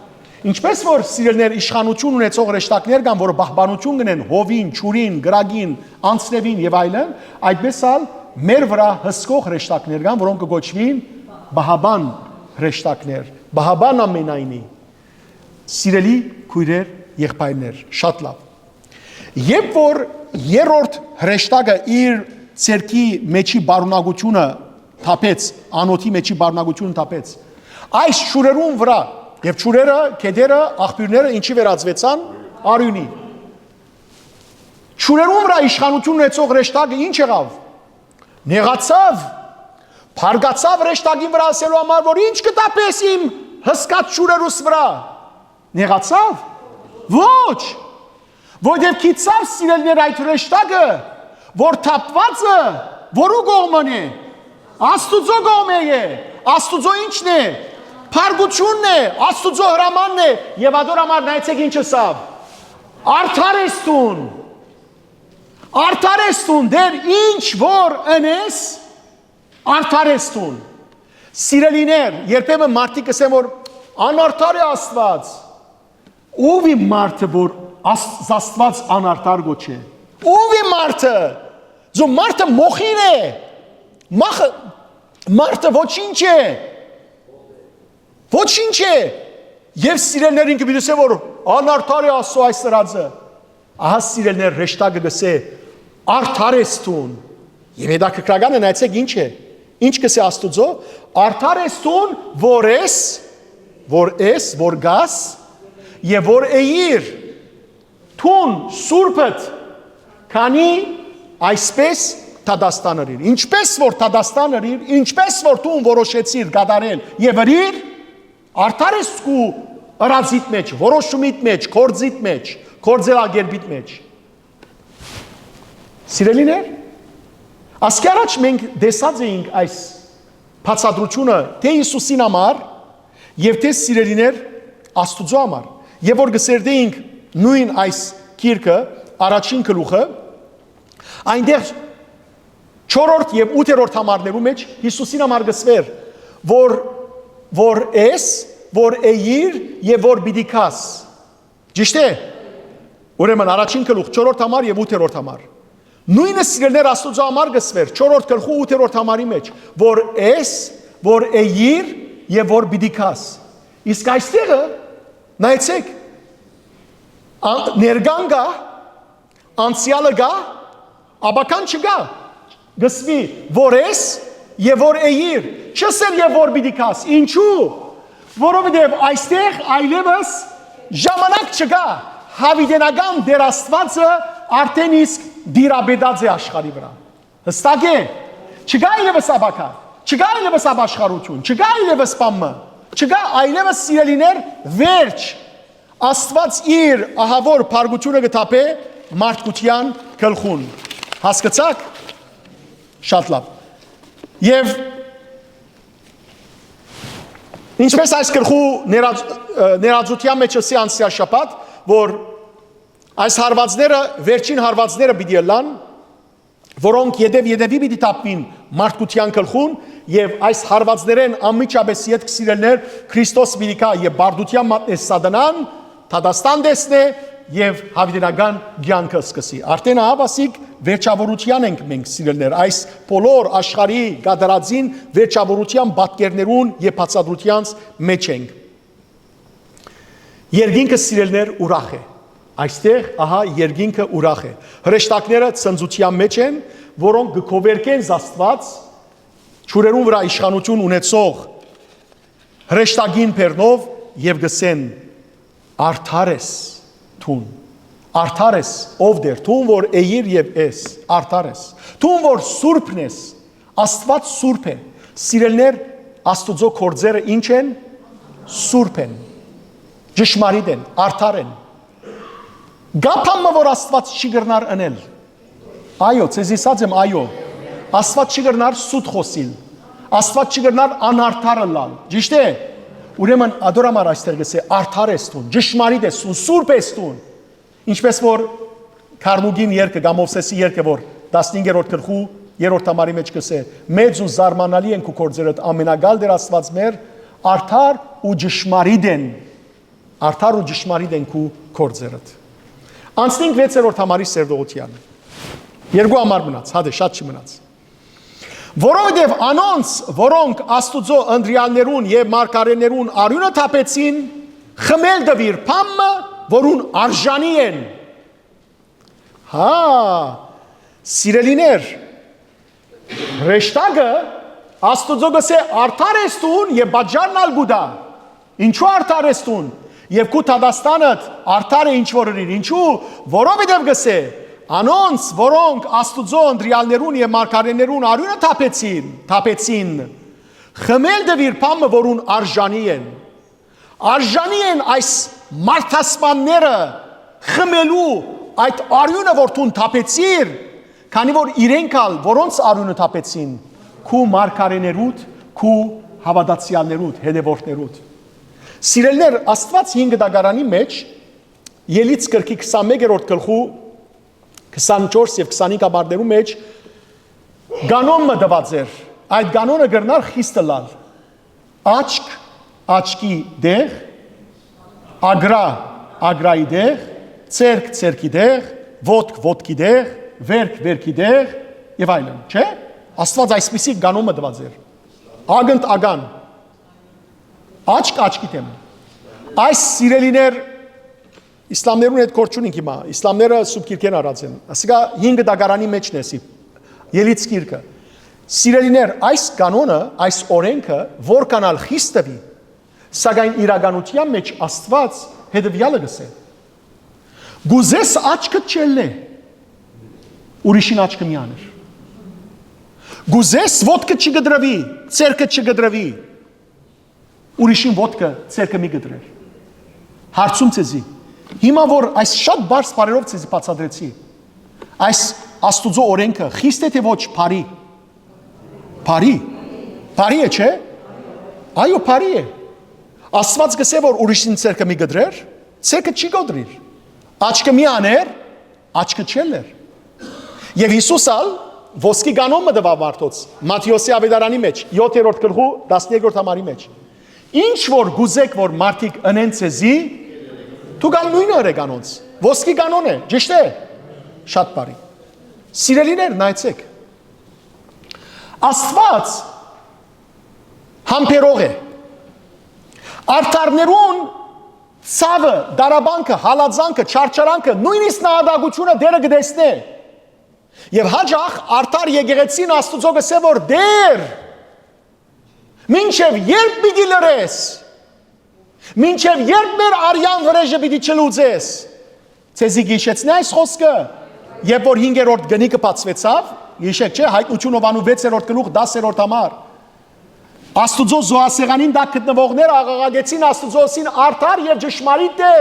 [SPEAKER 1] Ինչպես որ սիրելներ իշխանություն ունեցող հրեշտակներ կան, որ բահբանություն կնեն հովին, ճուրին, գրագին, անցնևին եւ այլն, այդպես ալ մեր վրա հսկող հրեշտակներ կան, որոնք կգոչվին բահաբան հրեշտակներ, բահաբան ամենայնի։ Սիրելի քույրեր, եղբայրներ, շատ լավ։ Երբ որ երրորդ հրեշտակը իր ցերքի մեջի բարունակությունը թափեց, անոթի մեջի բարունակությունը թափեց, այս շուրերուն վրա եւ ճուրերը, կեդերը, աղբյուրները ինչի վերածվեցան արյունի։ Ճուրերուն վրա իշխանություն ունեցող հրեշտակը ինչ եղավ։ Նեղացավ, փարգացավ հրեշտակի վրա ասելու համար, որ ինչ կտապես իմ հսկած ճուրերուս վրա։ Նեղացավ։ Ոչ։ Որովհետև գիտավ սիրելներ այդ հրեշտակը, որ թափվածը որու կողմն է։ Աստուծո կողմն է։ Աստուծո ինչն է։ Փարգությունն է, Աստուծո հրամանն է, եւ ադոր համար նայեցեք ինչ ասավ։ Արդարեստուն։ Արդարեստուն, դեր ինչ որ ընես, արդարեստուն։ Սիրելիներ, երբեմն մարդիկ ասեն որ անարդար է Աստված։ Ով է մարդը որ Աստված անարդար գոչե։ Ով է մարդը։ Ձո մարդը մոխին է։ Մարդը ոչինչ է։ Ոչինչ է։ Եվ սիրելներին կբիդուսե որ անարդար է Աստծո այս սրածը։ Ահա սիրելներ հրեշտակը գսե արդար ես տուն։ Եվ հետաքրքրականը նայեցեք ինչ է։ Ինչ կսե Աստուծո։ Արդար ես տուն, որ գաս եւ որ էիր տուն սուրբդ քանի այսպես տադաստանրիր։ Ինչպես որ տադաստանրիր, ինչպես որ տուն որոշեցիր գադարել եւ ըրիր արդար ես ու ըրածիտ մեջ, որոշումիտ մեջ, կորձիտ մեջ, կորձելագերբիտ մեջ։ Սիրելիներ, ասկի առաջ մենք դեսած էինք այս բացատրությունը թե Հիսուսին համար եւ թե սիրելիներ Աստուծո համար։ Եվ որ գսերդեինք նույն այս գիրքը, առաջին գլուխը, այնտեղ 4-րդ եւ 8-րդ համարներու մեջ Հիսուսին համար գսվեր, որ ես, որ էիր եւ որ պիտի քաս։ Ճիշտ է։ Ուրեմն առաջին գլուխ 4-րդ համար եւ 8-րդ համար։ Նույնը սիրելներ Աստուծո համար գսվեր 4-րդ գլխու 8-րդ համարի մեջ, որ ես, որ էիր եւ որ պիտի քաս։ Իսկ այստեղը նայեցեք ներկան գա, անցյալը գա, աբական չգա։ Գսվի որ ես եւ որ էիր, չսեր եւ որ պիտի քաս։ Ինչու՞։ Որովհետեւ այստեղ այլևս ժամանակ չկա։ Հավիտենական Տեր Աստվածը արդեն իսկ դիրաբեդած է աշխարհի վրա։ Հստակ է։ Չկա այլևս աբակա, չկա այլևս ապաշխարություն, չկա այլևս պամը, չկա այլևս սիրելիներ վերջ։ Աստված իր ահավոր փարգությունը կտապե մարդկության գլխուն։ Հասկացաք։ Շատ լավ։ Եվ ինչպես այս գլխու ներածության մեջ ասի անցյալ շաբաթ, որ այս հարվածները, վերջին հարվածները պիտի լան, որոնք յետևի պիտի տապվին մարդկության գլխուն, եւ այս հարվածներեն անմիջապես յետք սիրելներ Քրիստոս պիտի կա եւ բարդության մատնե Սատանան, Թադաստան դեսնե եւ հավիտենական կյանքը սկսի։ Արդեն հավասիկ վերջավորության ենք մենք սիրելներ, այս բոլոր աշխարհի գադարածին վերջավորության պատկերներուն եւ բացատրությանց մեջ ենք։ Երկինքը սիրելներ ուրախ է։ Այստեղ ահա երկինքը ուրախ է։ Հրեշտակները ցնծության մեջ են, որոնք գկովերկեն Աստված ճուրերուն վրա իշխանություն ունեցող հրեշտակին բեռնով եւ գսեն արդար ես թուն։ Արդար ես ով դեր թուն որ էիր եւ ես արդար ես։ Թուն որ սուրբն ես, Աստված սուրբ է։ Սիրելներ, Աստուծո կորձերը ինչ են։ Սուրբ են, ճշմարիտ են, արդար են։ Գապամը որ Աստված չի գրնար անել։ Այո, ցեզ ասած եմ այո։ Աստված չի գրնար սուտ խոսիլ։ Աստված չի գրնար անարդարը լալ։ Ճիշտ է։ Ուրեմն ադորամար այստեղ գսե արդար ես տուն, ճշմարիտ ես տուն, սուրբ ես տուն։ Ինչպես որ Քարնուգին երկը Գամովսեսի երկը որ 15-րդ գլխու 3-րդ համարի մեջ գսե մեծ ու զարմանալի են քու կորձերդ ամենագալ դեր Աստված մեր արդար ու ճշմարիտ են։ Արդար ու ճշմարիտ են քու կորձերդ։ Անցնենք 6-րդ համարի սերդողության։ Երկու համար մնաց, հադե շատ չմնաց։ Որովհետև անոնց, որոնք Աստուծո ընդրյալներուն եւ մարգարեներուն արյունը թափեցին, խմել դվիր փամը, որուն արժանի են։ Հա, սիրելիներ, հրեշտակը Աստուծո գսե արդար ես տուն եւ բաժանալ գուդա։ Ինչու արդար ես տուն։ Եվ քու Թադաստանդ արդար է ինչ որ իրին։ Ինչու։ Որովհետև գսե անոնց, որոնք Աստուծո ընդրյալներուն եւ մարգարեներուն արյունը թափեցին, խմել դվիր փամը, որուն արժանի են։ Արժանի են այս մարդասպանները խմելու այդ արյունը, որ տուն թափեցիր, քանի որ իրենքալ որոնց արյունը թափեցին, քու մարգարեներուդ, քու հավատացյալներուդ, հետևորդներուդ։ Սիրելներ, Աստված 5 դագարանի մեջ Ելից գրքի 21-րդ գլխու 24 եւ 25 ամառներու մեջ կանոնը դված էր։ Այդ կանոնը գրնար խիստը լալ։ Աչք աչքի դեղ, ագրա ագրայի դեղ, ցերկ ցերկի դեղ, ոտք ոտքի դեղ, վերք վերքի դեղ եւ այլն, չէ՞։ Աստված այսպիսի կանոնը դված էր։ Ագնտ ագան։ Աչք աչքի դեմ։ Այս սիրելիներ իսլամներուն հետ կորչուն ինք հիմա, իսլամները սուբ կիրկեն արած են, ասիկա 5 դագարանի մեջն էսի, ելից կիրկը, սիրելիներ, այս կանոնը, այս օրենքը, որ կանալ խիստվի, սագայն իրականության մեջ Աստված հետևյալը գսե, գուզես աչքը չելլե, ուրիշին աչքը միաներ, գուզես ոտքը չգդրվի, ցերկը չգդրվի, ուրիշին ոտքը ցերկը մի գդրեր, հարցում ցեզի, հիմա որ այս շատ բարձ բարերով ցեզի բացատրեցի, այս Աստուծո օրենքը խիստ է թե ոչ բարի։ Բարի։ Բարի է, չէ՞։ Այո, բարի է։ Աստված գսե որ ուրիշին ցերկը մի գդրեր, ցերկը չի գդրիր։ Աչքը մի աներ, աչքը չելեր։ Եվ Հիսուսալ ոսկի կանոնը դվա մարդոց Մատթեոսի ավետարանի մեջ 7-րդ գլխու 12-րդ համարի մեջ։ Ինչ որ գուզեք որ մարդիկ ընեն ցեզի դու գալ նույնը ըրեք անոնց, ոսկի կանոն է, ճիշտ է, շատ բարի, սիրելիներ նայցեք, Աստված համբերող է, արդարներուն ցավը, դարաբանքը, հալածանքը, չարչարանքը, նույնիսկ նահատակությունը դերը գտեսնե, եւ հաջող արդար եկեղեցին Աստուծո գսե որ դեր, մինչև երբ պիտի լրես, մինչև երբ մեր արյան վրեժը պիտի չլուծես, ցեզի գիշեցնե այս խոսքը, երբ որ 5-րդ գնիկը բացվեցավ, գիշեք չէ, հայտնություն Հովանու 6-րդ գլուխ 10-րդ համար, Աստուծո զոհասեղանին դա գտնվողները աղաղակեցին Աստուծոսին արդար եւ ճշմարիտ է,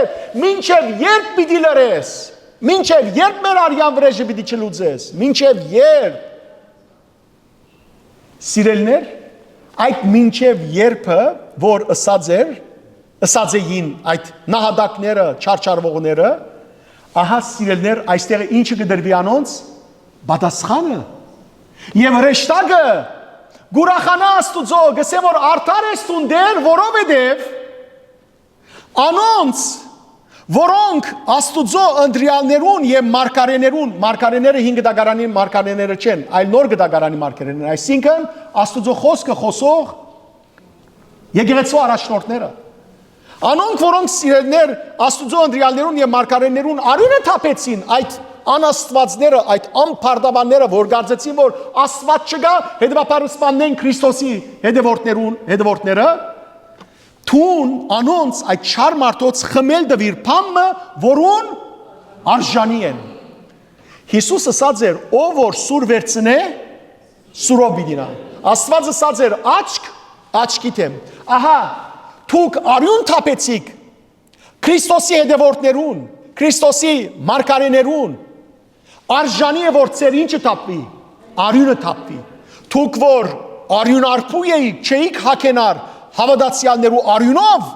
[SPEAKER 1] մինչև երբ պիտի լրես, մինչև երբ մեր արյան վրեժը պիտի չլուծես, մինչև երբ, սիրելներ, այդ մինչև երբը, որ ըսած էին այդ նահատակները, չարչարվողները, ահա սիրելներ, այստեղ ինչը կդրվի անոնց, պատասխանը, եւ հրեշտակը, գուրախանա Աստուծո, գսե որ արդար ես տուն դեր, որովհետև անոնց, որոնք Աստուծո ընդրյալներուն եւ մարգարեներուն, մարգարեները 5 դագարանի մարգարեները չեն, այլ նոր դագարանի մարգարեները, այսինքն Աստուծո խոսքը խոսող եկեղեցու առաջնորդները, Անոնք, որոնք սիրելներ Աստուծո ընտրյալներուն եւ մարգարեներուն արյունը թափեցին, այդ անաստվածները, այդ անփարդավանները, որ գարձեցին, որ Աստված չկա, հետևաբար սպանեն Քրիստոսի հետևորդները, թուն անոնց այդ չար մարդոց խմել դվիր փամը, որուն արժանի են։ Հիսուս ասաց էր, ով որ սուր վերցնե, սուրով պիտի նա։ Աստված ասաց էր, աչքի թեմ։ Ահա, դուք արյուն թափեցիք Քրիստոսի հետևորդներուն, Քրիստոսի մարգարեներուն, արժանի է որ ծեր ինչը թափվի, արյունը թափվի։ Դուք որ արյուն արփու էիք, չէիք հագենար հավատացյալներու արյունով,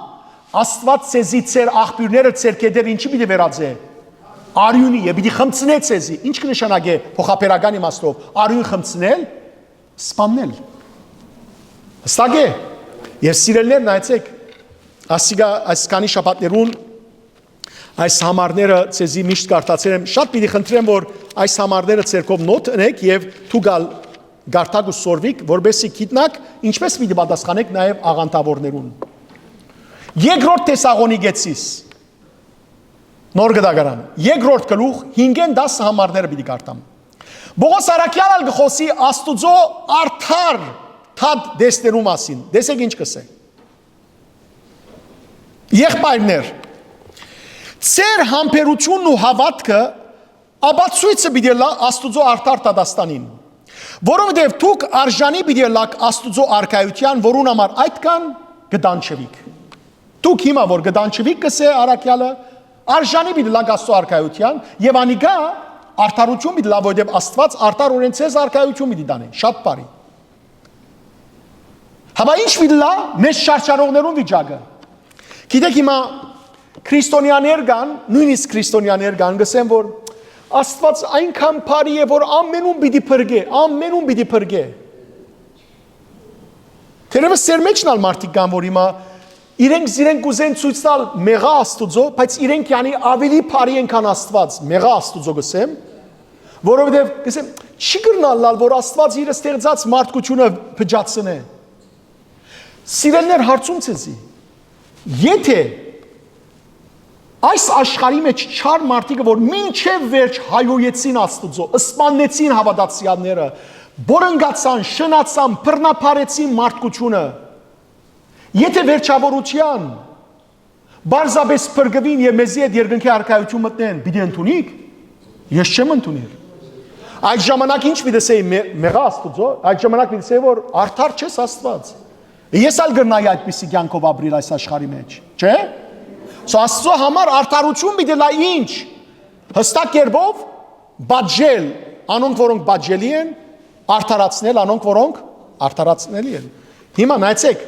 [SPEAKER 1] Աստված ցեզի ծեր աղբյուրները ծեր կետեր ինչի պիտի վերածե։ Արյունի է, պիտի խմցնե ցեզի։ Ինչ կնշանակե փոխապերական իմաստով, արյուն խմցնել, սպանել։ Հստակ է։ Եվ սիրելիներ նայեցեք, ասիգա այս քանի շաբաթներուն այս համարները ցեզի միշտ կարտացել եմ, շատ պիտի խնդրեմ, որ այս համարները ցերկով նոտ ընեք եւ թուգալ գարտակ ու սորվիկ, որբեսի գիտնակ ինչպես պիտի պատասխանեք նաեւ աղանտավորներուն։ Երկրորդ Թեսաղոնիկեցիս նոր գդագարան, երկրորդ գլուխ 5-ին 10 համարները պիտի կարտամ։ Բողոս Արաքյալը գխոսի Աստուծո արդար թադ դեսներու մասին։ Դեսեք ինչ կսե։ Եղբայրներ, ծեր համբերությունն ու հավատքը ապացույցը պիտի լա Աստուծո արդար տադաստանին, որովհետև դուք արժանի պիտի լաք Աստուծո արքայության, որուն համար այդքան գդանչվիք։ Դուք հիմա որ գդանչվիք կսե Արաքյալը, արժանի պիտի լաք Աստծո արքայության եւ անիկա արդարություն պիտի լա, որովհետև Աստված արդարորեն ցեզ արքայություն պիտի տանի, շատ բարի։ Հապա ինչ պիտի լա մեզ շարժարողներուն վիճակը։ Գիտեք հիմա քրիստոնյաներ կան, նույնիսկ քրիստոնյաներ կան, գսեն որ Աստված այնքան բարի է, որ ամենում պիտի փրկե։ Թերևս սեր մեջն ալ մարդիկ կան, որ հիմա իրենք ուզեն ցույց տալ մեղա Աստուծո, բայց իրենք յանի ավելի բարի են քան Աստված, մեղա Աստուծո գսեմ, որովհետև գսեմ չի գրնալ, որ Աստված իր ստեղծած մարդկությունը փճացնե։ Սիրելներ հարցում ցեզի, եթե այս աշխարհի մեջ չար մարդիկը, որ մինչև վերջ հայոյեցին Աստուծո, սպանեցին հավատացյալները, բորընգացան, շնացան, բռնապարեցին մարդկությունը, եթե վերջավորության բարձաբես փրկվին եւ մեզի այդ երկնքի արքայություն մտնեն, պիտի ընդունիք, ես չեմ ընդունել։ Այդ ժամանակ ինչ պիտի ասեի մեղա Աստուծո, այդ ժամանակ պիտի ասեի որ արդար չես Աստված։ Ես ալ գրնայի այդպիսի կյանքով ապրիլ այս աշխարհի մեջ, չէ՞։ Աստծո համար արդարություն պիտի լա ինչ։ Հստակ կերպով բաժել, անոնք որոնք բաժելի են, արդարացնել անոնք որոնք արդարացնելի են։ Հիմա նայեցեք,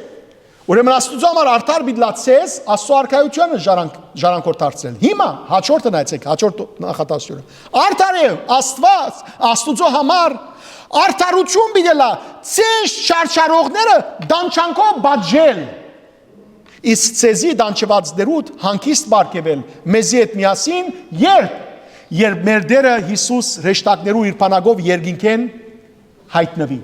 [SPEAKER 1] ուրեմն Աստծո համար արդար պիտի լա ցեզ Աստծո արքայությունը ժառանգորդ դարձնել։ Հիմա հաջորդը նայեցեք, հաջորդ նախատասությունը։ Արդար է Աստված, Աստծո համար արդարություն պիտի լա ցեզ շարժարողները դանչանքով բաժել։ Իսկ ցեզի դանչվածներուդ հանգիստ բարգեվել մեզի հետ միասին երբ մեր Տերը Հիսուս հրեշտակներու իր բանակով երկինքեն հայտնվի։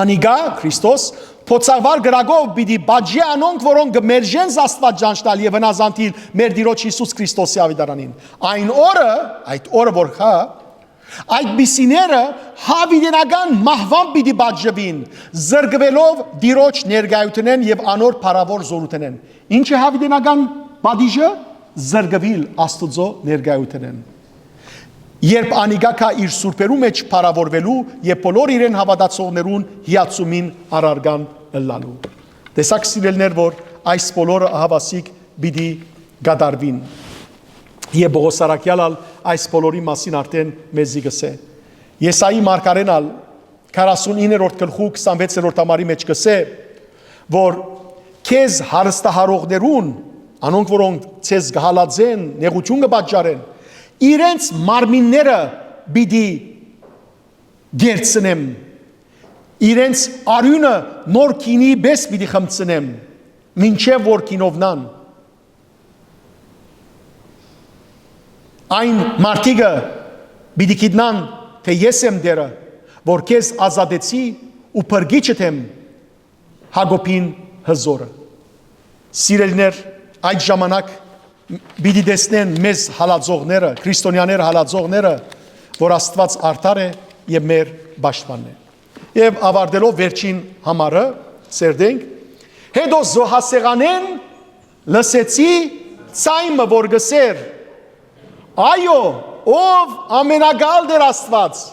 [SPEAKER 1] Անիգա Քրիստոս փոցավար գրագով պիտի բաժի անոնք որոնք գմերժեն Աստված ճանչնալ եւ հնազանդիլ մեր Տիրոջ Հիսուս Քրիստոսի ավետարանին։ Այդ օրը որ հա այդ բիսիները հավիտենական մահվան պիտի բաժվին, զրկվելով Տիրոջ ներկայութենեն եւ անոր փառավոր զորութենեն։ Ինչ է հավիտենական բաժը? Զրկվել Աստծո ներկայութենեն։ Երբ անիգակա իր սուրբերու մեջ փառավորվելու եւ բոլոր իրեն հավատացողներուն հիացումին առարգան ըլլալու։ Տեսակ սիրելներ, որ այս բոլորը հավասիկ պիտի գադարվին։ Եվ Բողոս Արաքյալը այս բոլորի մասին արդեն մեզի գսե։ Եսայի մարգարեն 49-րդ գլխու 26-րդ համարի մեջ գսե, որ քեզ հարստահարողներուն, անոնք որոնք ցեզ գհալածեն, նեղություն կպատճառեն, իրենց մարմինները պիտի գերցնեմ, իրենց արյունը նոր քինի պես պիտի խմցնեմ, մինչև որ քինովնան։ Այն մարդիկը պիտի գիտնան, թե ես եմ Տերը, որ քեզ ազատեցի ու փրկիչդ եմ Հակոբին հզորը։ Սիրելիներ, այդ ժամանակ պիտի տեսնեն մեզ հալածողները, քրիստոնյաները հալածողները, որ Աստված արդար է եւ մեր պաշտպանն է։ Եվ ավարտելով վերջին համարը, սերդենք, հետո զոհասեղանեն լսեցի ցայմը, որ գսեր, այո, ով ամենագալ դեր Աստված,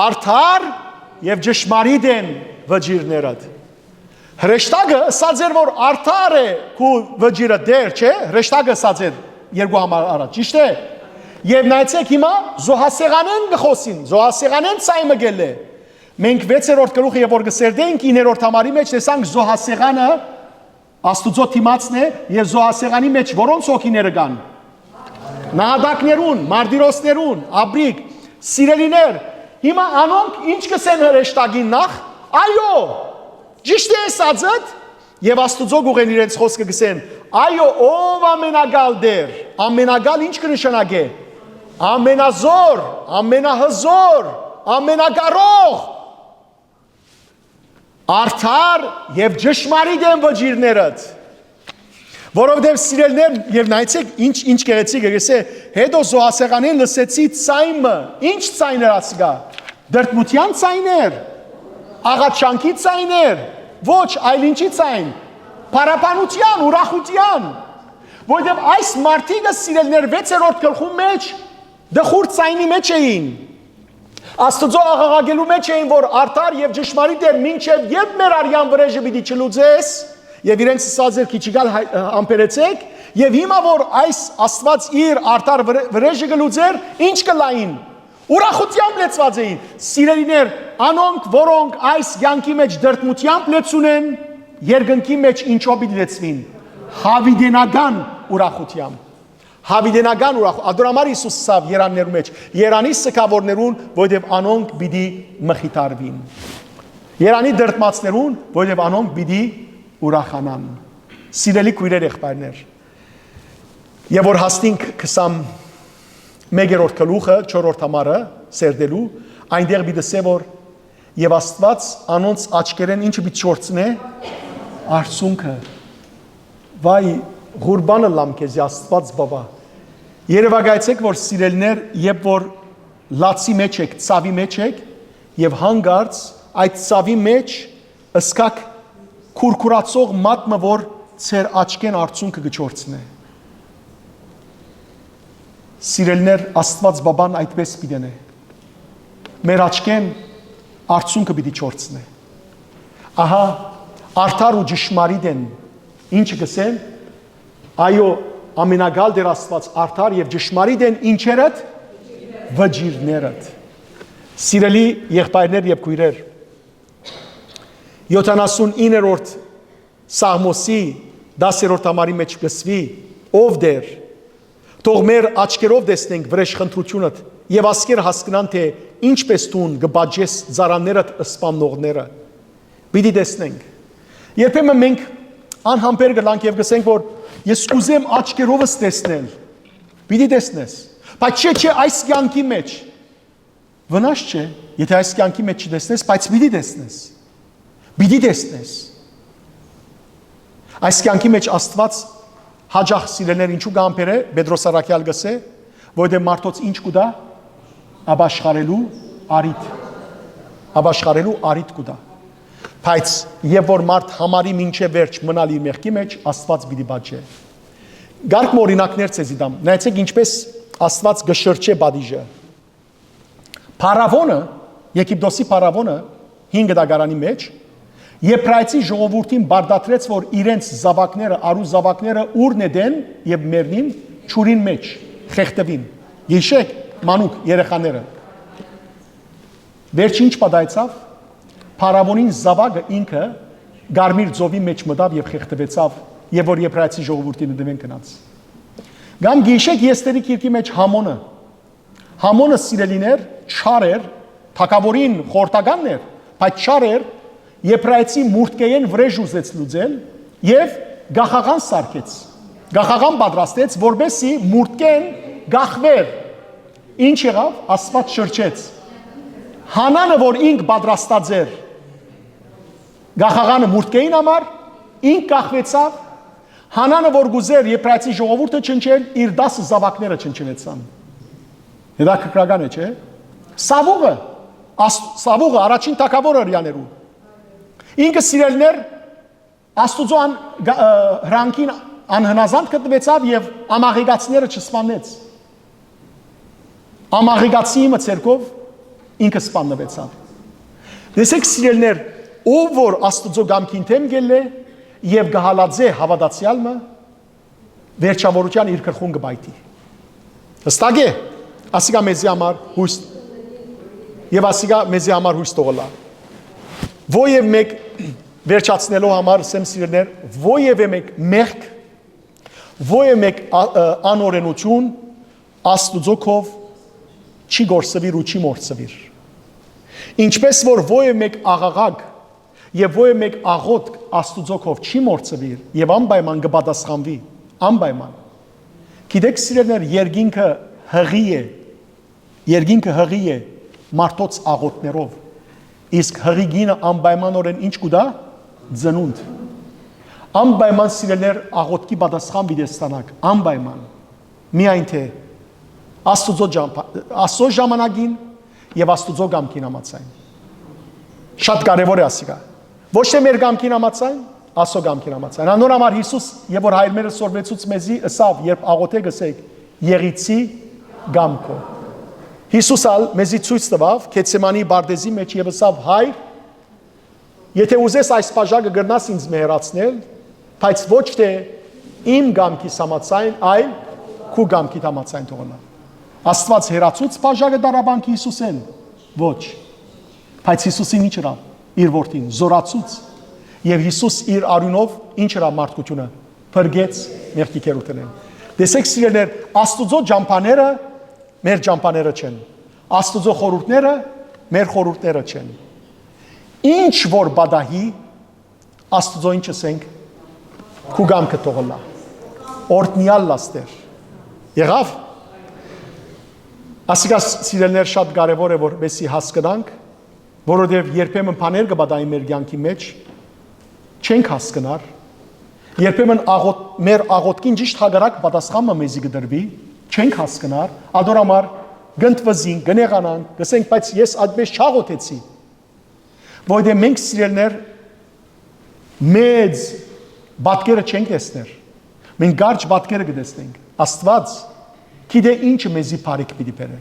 [SPEAKER 1] արդար եւ ճշմարիտ են վճիրներդ։ Հրեշտակը ասած էր, որ արդար է քու վճիրը դեր, չէ՞, հրեշտակը ասած էր երկու համար առաջ, ճիշտ է։ Եվ նայեցեք հիմա զոհասեղանեն գխոսին, զոհասեղանեն ցայմը գելե։ Մենք 6-րդ գլուխը եւ որ գսերդենք 9-րդ համարի մեջ տեսանք զոհասեղանը Աստուծո թիմացն է եւ զոհասեղանի մեջ որոնց հոգիները կան։ Նահատակներուն, մարտիրոսներուն, աբրիկ, սիրելիներ, հիմա անոնք ինչ կսեն հրեշտակին նախ, այո, ճիշտ է ասածդ, եւ Աստուծո գուղեն իրենց խոսքը գսեն, այո, ով ամենագալ դեր, ամենագալ ինչ կնշանակե, ամենազոր, ամենահզոր, ամենագարող, արդար եւ ճշմարիտ են վճիրներդ, որովհետեւ սիրելներ եւ նայեցեք ինչ գեղեցիկ է, գսե հետո զոհասեղանին լսեցի ցայմը, ինչ ցայներ ասկա, դրտմության ցայներ, աղաչանքի ցայներ, ոչ այլ ինչի ցայն, փառապանության, ուրախության, որովհետեւ այս մարդիկը սիրելներ 6-րդ գլխում մեջ դխուր ցայնի մեջ էին, Աստծո աղաղակելու մեջ էին, որ արդար եւ ճշմարիտ էր մինչեւ երբ մեր արյան վրեժը պիտի չլուծես եւ իրենց ասած էր քիչ գալ ամպերեցեք եւ հիմա որ այս Աստված իր արդար վրեժը գլուծեր ինչ կլային ուրախությամբ լեցված էին սիրելիներ անոնք որոնք այս յանքի մեջ դրտմությամբ լեցուն են երկնքի մեջ ինչով պիտի լեցվին հավիդենական ուրախությամբ Հավիդենական ուրախ, ադորամար Իսուս սավ երաններու մեջ, երանի սկավորներուն, որովհետև անոնք պիտի մխիթարվին։ Երանի դրտմացներուն, որովհետև անոնք պիտի ուրախանան։ Սիրելի քույրեր եղբայրներ։ Եվ որ հասնենք 21-րդ գլուխը, 4-րդ համարը սերդելու, այնտեղ պիտի ասե որ եւ Աստված անոնց աչքերեն ինչը պիտի չորցնե արցունքը։ Վայ Ղուրբանը լամ քեզի Աստված բաբա Երևակայեցեք որ սիրելներ երբ որ լացի մեջ եք ցավի մեջ եք եւ հանգարց այդ ցավի մեջ ըսկակ քուրքուրացող մատը որ ծեր աչքեն արցունքը գճորցնե Սիրելներ Աստված բաբան այդպես պիտենե մեր աչքեն արցունքը պիտի չորցնե ահա արդար ու ճշմարիտ են ինչ գսեն Այո, ամենագալ դեր Աստված արդար եւ ճշմարիտ են ինչերդ վճիրներդ։ Սիրելի եղբայրներ եւ քույրեր 79-րդ Սաղմոսի 10-րդ համարի մեջ գսվի ով դեր թող մեր աչքերով տեսնենք վրեժխնդրությունդ եւ ասկեր հասկանան թե ինչպես տուն գբաջես ծարաններդ սպանողները։ Պիտի տեսնենք։ Երբեմն մենք անհամբեր գլանք եւ գսենք որ Ես կուզեմ աչքերովս տեսնել, պիտի տեսնես, բայց չէ այս կյանքի մեջ, վնաս չէ, եթե այս կյանքի մեջ չտեսնես, բայց պիտի տեսնես, այս կյանքի մեջ Աստված հաջախ սիրելներ ինչու գամպեր է, Պետրոս Արաքյալ գսե, որտեղ մարդոց ինչ կուտա, աբաշխարելու արիթ կուտա, Բայց եւ որ մարդ համարի մինչեւ վերջ մնալ իր մեղքի մեջ Աստված պիտի բաճե։ Գարկ օրինակներ ցեզի դամ։ Նայեցեք ինչպես Աստված գշրջե բադիժը։ Փարավոնը, Եգիպտոսի փարավոնը 5 դագարանի մեջ Եբրայեցի ժողովրդին բարդատրեց որ իրենց զավակները, արու զավակները ուր նետեն եւ մեռնին ճուրին մեջ, խեղտվին։ Իշեք մանուկ երեխաները։ Վերջ ինչ պատահեցավ Փարավոնին զավակը ինքը Գարմիր ծովի մեջ մտավ եւ խեղդվեցավ եւ որ Եբրայեցի ժողովրդին դվեն կնաց։ Գամ գիշեք Եստերի քիրքի մեջ Համոնը սիրելիներ չար էր, թակավորին խորտականն էր, բայց չար էր Եբրայեցի մուրտկեին վրեժ ուզեց լուծել եւ գախաղան սարքեց։ Գախաղան պատրաստեց, որբեսի մուրտկեն գախվեր։ Ինչ եղավ, Աստված շրջեց։ Հանանը որ ինք պատրաստած էր Գախաղանը մուրտկեին համար ինք կախվեցավ Հանանը որ գուզեր Եփրայեցի ժողովուրդը չնչել, իր 10 զավակները չնչվեցան։ Հետաքրքրական է, չէ՞։ Սավուղը առաջին թագավորը հрьяաներու։ Ինքը սիրելներ Աստուծո հրանքին անհնազանդ գտնվեցավ եւ ամաղիգացիները չսպանեց։ Ամաղիգացի մցերկով ինքը սպանվեցավ։ Դեսեք սիրելներ, ով որ Աստուծո գամքին թեմ գելե եւ գահալաձե հավատացյալը վերջավորության իր քրխուն գբայթի։ Հստակ է, ասիկա մեզի համար հույս եւ ասիկա մեզի համար հույս տողլա։ Ո՞և մեկ վերջացնելով համար սեմ սիրելներ, ո՞և մեկ մեղք, ո՞և մեկ անօրենություն Աստուծո կով չի գործվիր ու չի մորցվիր։ Ինչպես որ ո՞և մեկ աղաղակ եւ ո՞և մեկ աղոտ Աստուծո կով չի մորցվիր եւ անպայման կպատասխանվի, անպայման։ Գիտեք սիրելներ, երկինքը հղի է մարդոց աղոտներով, իսկ հղիգինը անպայմանորեն ինչ կուտա ծնունդ։ Անպայման սիրելներ աղոտքի պատասխան պիտի ստանաք, անպայման։ Միայն թե Աստծո ժամանակին եւ Աստծո գամքին համաձայն։ Շատ կարեւոր է ասիկա։ Ոչ թե մեր գամքին համաձայն, Աստծո գամքին համաձայն։ Անոր համար Հիսուս եւ որ հայրմերը սորվեցուց մեզի ըսավ, երբ աղոթե գսեք, եղիցի գամքո։ Հիսուս ալ մեզի ցույց տվավ Գեթսեմանի բարձի մեջ եւ ըսավ հայր, եթե ուզես այս բաժակը գրնաս ինձ մերացնել, բայց ոչ թե իմ գամքիս համաձայն, այլ քու գամքիդ համաձայն թողնա։ Աստված հերացուց բաժակը դարաբանքի Հիսուսեն, ոչ։ Բայց Հիսուսին ինչ հրավ, իր որդին զորացուց եւ Հիսուս իր արյունով ինչ հրավ մարդկությունը փրկեց մեղքի կերուտենեն։ Տեսեք սիրելներ, Աստուծո ջամփաները մեր ջամփաները չեն։ Աստուծո խորհուրդները մեր խորհուրդները չեն։ Ինչ որ բադահի Աստուծո ինչ ասենք քու գամքը թողլա։ Օրտնյալ լաստեր։ Եղավ։ Ասիկա սիրելներ շատ կարևոր է որպեսզի հասկանանք, որովհետև երբեմն բաներ կբադայի մեր կյանքի մեջ չենք հասկանար, երբեմն մեր աղոտքին ճիշտ հագարակ պատասխանը մեզի կդրվի, չենք հասկանար, ադորամար գնդվզին, գնեղանանք, գսենք, բայց ես այդպես չաղոթեցի, որովհետև մենք սիրելներ մեծ բատկերը չենք տեսներ, մենք կարճ բատկերը կտեսնենք, Աստված գիտե ինչը մեզի բարիք պիտի բերե։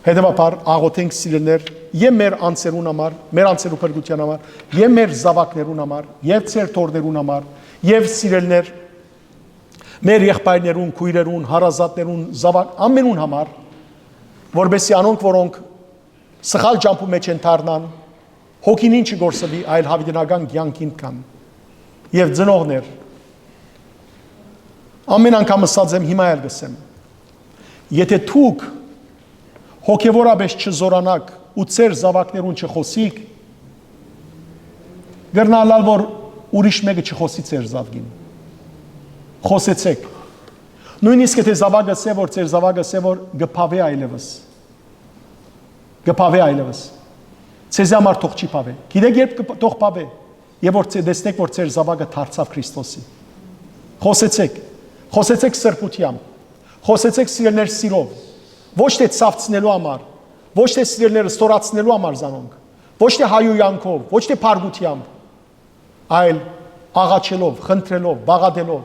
[SPEAKER 1] Հետևաբար աղոթենք սիրելներ եւ մեր անձերուն համար, մեր անձերու փրկության համար, եւ մեր զավակներուն համար, եւ ծեր թորներուն համար, եւ սիրելներ մեր եղբայրներուն, քույրերուն, հարազատներուն, զավակ ամենուն համար, որբեսի անոնք, որոնք սխալ ջամփու մեջ են դառնան, հոգին ինչի գործվի, այլ հավիտենական կյանքին կան։ Եվ ծնողներ ամեն անգամ ասած եմ, հիմա էլ գսեմ։ Եթե դուք հոգևորաբես չզորանաք ու ծեր զավակներուն չխոսիք, գրնալալ որ ուրիշ մեկը չխոսի ծեր զավգին։ Խոսեցեք։ Նույնիսկ եթե զավակը սե որ ծեր զավակը սե որ գփավե այլևս։ Գփավե այլևս։ Ցեզ համար թող չի փավե։ Գիտեք երբ թող փավե։ Եվ որ տեսնեք որ ծեր զավակը դարձավ Քրիստոսի։ Խոսեցեք։ Խոսեցեք սրբությամբ։ Խոսեցեք սիրելներ սիրով, ոչ թե ցավցնելու համար, ոչ թե սիրելները ստորացնելու համար զանոնք, ոչ թե հայոյանքով, ոչ թե փարգությամբ, այլ աղաչելով, խնդրելով, բաղադրելով,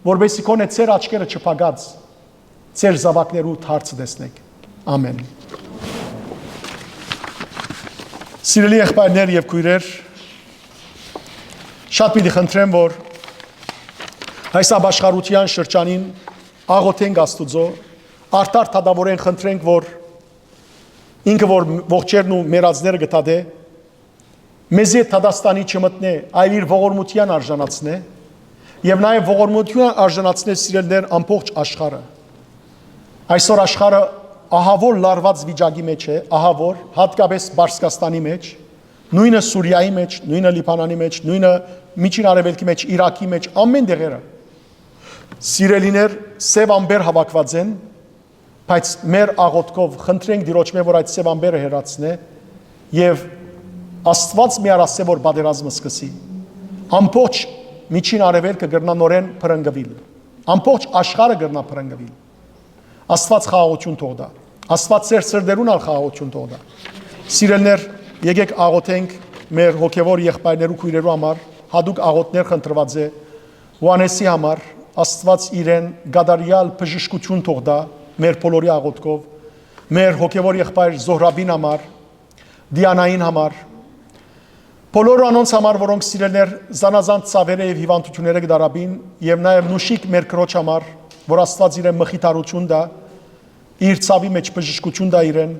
[SPEAKER 1] որովհետեւ կոնե ծեր աչքերը չփակած, ծեր զավակներու դարձ տեսնեք։ Ամեն։ Սիրելի եղբայրներ եւ քույրեր, շատ պիտի խնդրեմ, որ այս ապաշխարության շրջանին աղոթենք Աստուծո, արդար թադավորեն խնդրենք, որ ինքը որ ողջերն ու մերածները գտադե, մեզի Թադաստանի չմտնե, այլ իր ողորմության արժանացնե, եւ նաեւ ողորմության արժանացնե սիրելներ ամբողջ աշխարհը։ Այսօր աշխարհը ահավոր լարված վիճակի մեջ է, ահավոր, հատկապես Պարսկաստանի մեջ, նույնը Սուրիայի մեջ, նույնը Լիբանանի մեջ, նույնը Միջին Արևելքի մեջ, Իրաքի մեջ, ամեն տեղերը։ Սիրելիներ սև ամբեր հավաքված են, բայց մեր աղոթքով խնդրենք Տիրոջմե, որ այդ սև ամբերը հեռացնե եւ Աստված մի արասե որ պատերազմը սկսի։ Ամբողջ միջին արևելքը գրնա նորեն փրկվել։ Ամբողջ աշխարհը գրնա փրկվել։ Աստված խաղաղություն թող տա։ Աստված ծեր սրդերուն ալ խաղաղություն թող տա։ Սիրելներ, եկեք աղոթենք մեր հոգևոր եղբայրներու քույրերու համար, հadouk աղոթներ խնդրված է Հովանեսի համար, Աստված իրեն գադարյալ բժշկություն թող տա մեր բոլորի աղոթքով, մեր հոգևոր եղբայր Զոհրաբին համար, Դիանային համար, բոլոր անոնց համար, որոնք սիրելներ զանազան ծավերը եւ հիվանդությունները գդարաբին եւ նաեւ նուշիկ մեր քրոջ համար, որ Աստված իրեն մխիթարություն տա, իր ցավի մեջ բժշկություն տա իրեն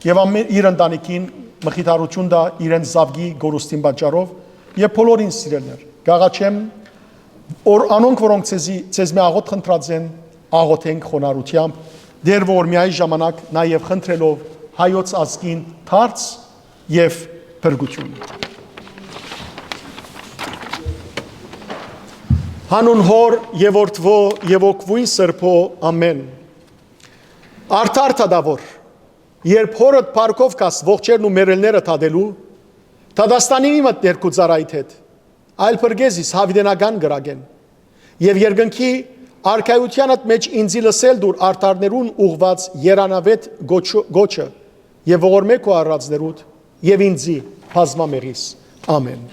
[SPEAKER 1] եւ իր ընտանիքին մխիթարություն տա իրեն զավգի գորուստին պատճառով եւ բոլորին սիրելներ։ Գաղաչեմ որ անոնք որոնք ցեզ մի աղոթ խնդրած են, աղոթենք խոնարհությամբ, դեր որ միայն ժամանակ նաեւ խնդրելով հայոց ազգին դարձ եւ փրկություն։ Հանուն հոր եւ որդվո եւ օգվույն սրբո ամեն։ Արդար թադավոր, երբ հորդ փառքով կաս ողջերն ու մերելները թադելու, Թադաստանի մի մտ ներքու ծարայիդ հետ, այլ պրգեզիս հավիդենական գրագեն, եւ երկնքի արքայությանդ մեջ ինձի լսել դուր արդարներուն ուղված երանավետ գոչը եւ ողորմեք ու առածներուդ եւ ինձի բազմամեղիս ամեն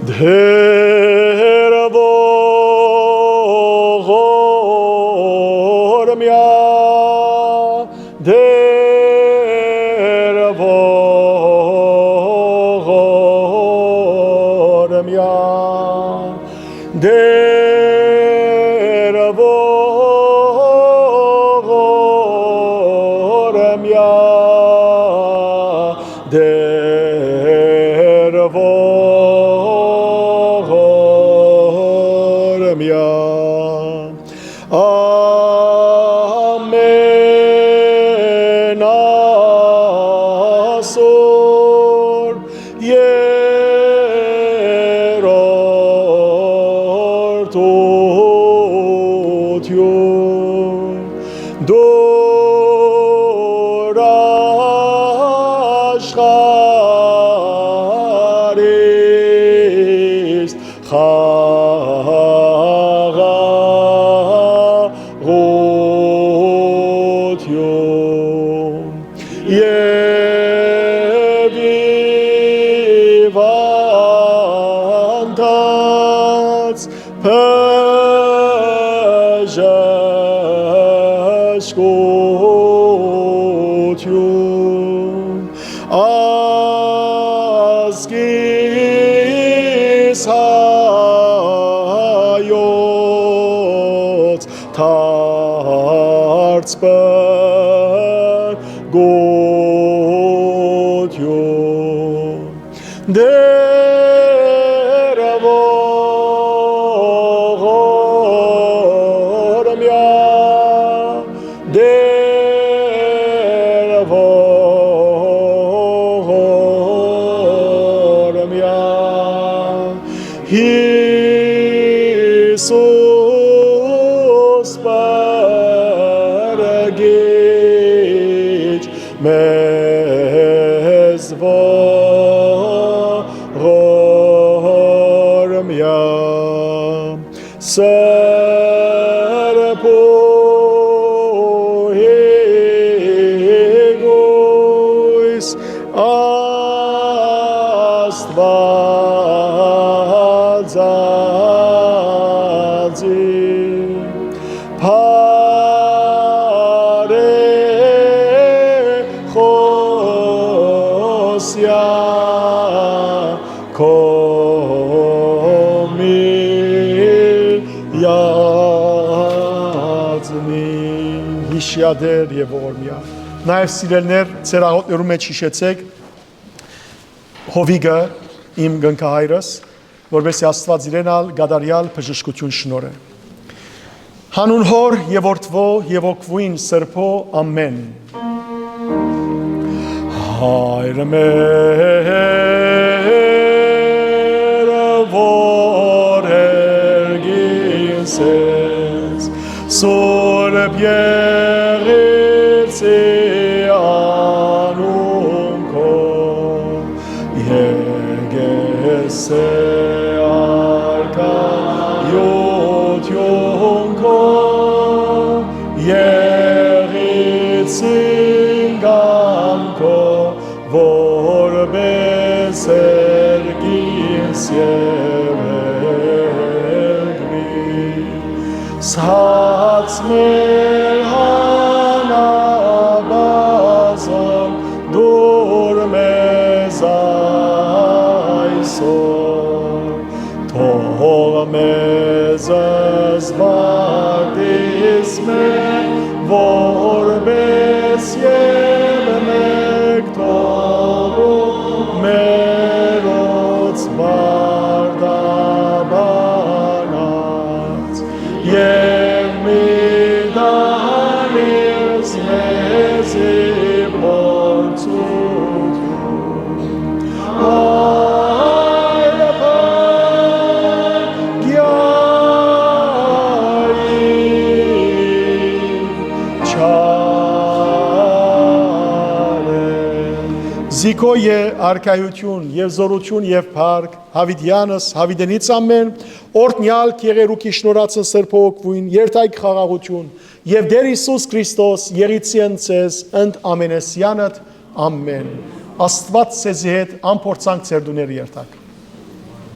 [SPEAKER 1] Դեր ողորմյա դեր ողորմյա դեր ողորմյա դեր ողորմյա ամեն ասոր երորդ օթյուն դոր աշխարհիս խաղաղություն եւ իվանդած բժշկություն ազգիս հայոց թարց բրգություն դեր ողորմյա դեր ողորմյա Հիսուս պարգիչ մեզ ողորմյա սրբույս Աստվածածի Փարե խոսյա կոմիյածնի հիշյադեր և ողորմյա նաև սիրելներ ծեր աղոթներու մեջ հիշեցեք Հովիգը իմ գնքահայրս որովհետեւ Աստված իրենալ գադարյալ բժշկություն շնորհե Հանուն հոր եւ որդվո եւ օգվույն սրբո ամեն Հայր մեր որ երգինսես սուրբ եղեցի անուն քո Սած մեր հանաբազան դուր մեզ այսօր թող մեզ զբաղես մեր որպես և մեկ թողու մերոց բարդաբանած և մի դանիրս մեզի փորձություն Զիկոյե արքայություն և զորություն և փառք Հավիդյանս Հավիդենից ամեն օրտնյալ կեղերուկի շնորհացն սրբոքվույն երթայք խաղաղություն և Տեր Հիսուս Քրիստոս եղիցիեն ցեզ ընդ ամենեսյանդ ամեն Աստված ցեզի հետ ամփորձանք ձեր դուներ երթաք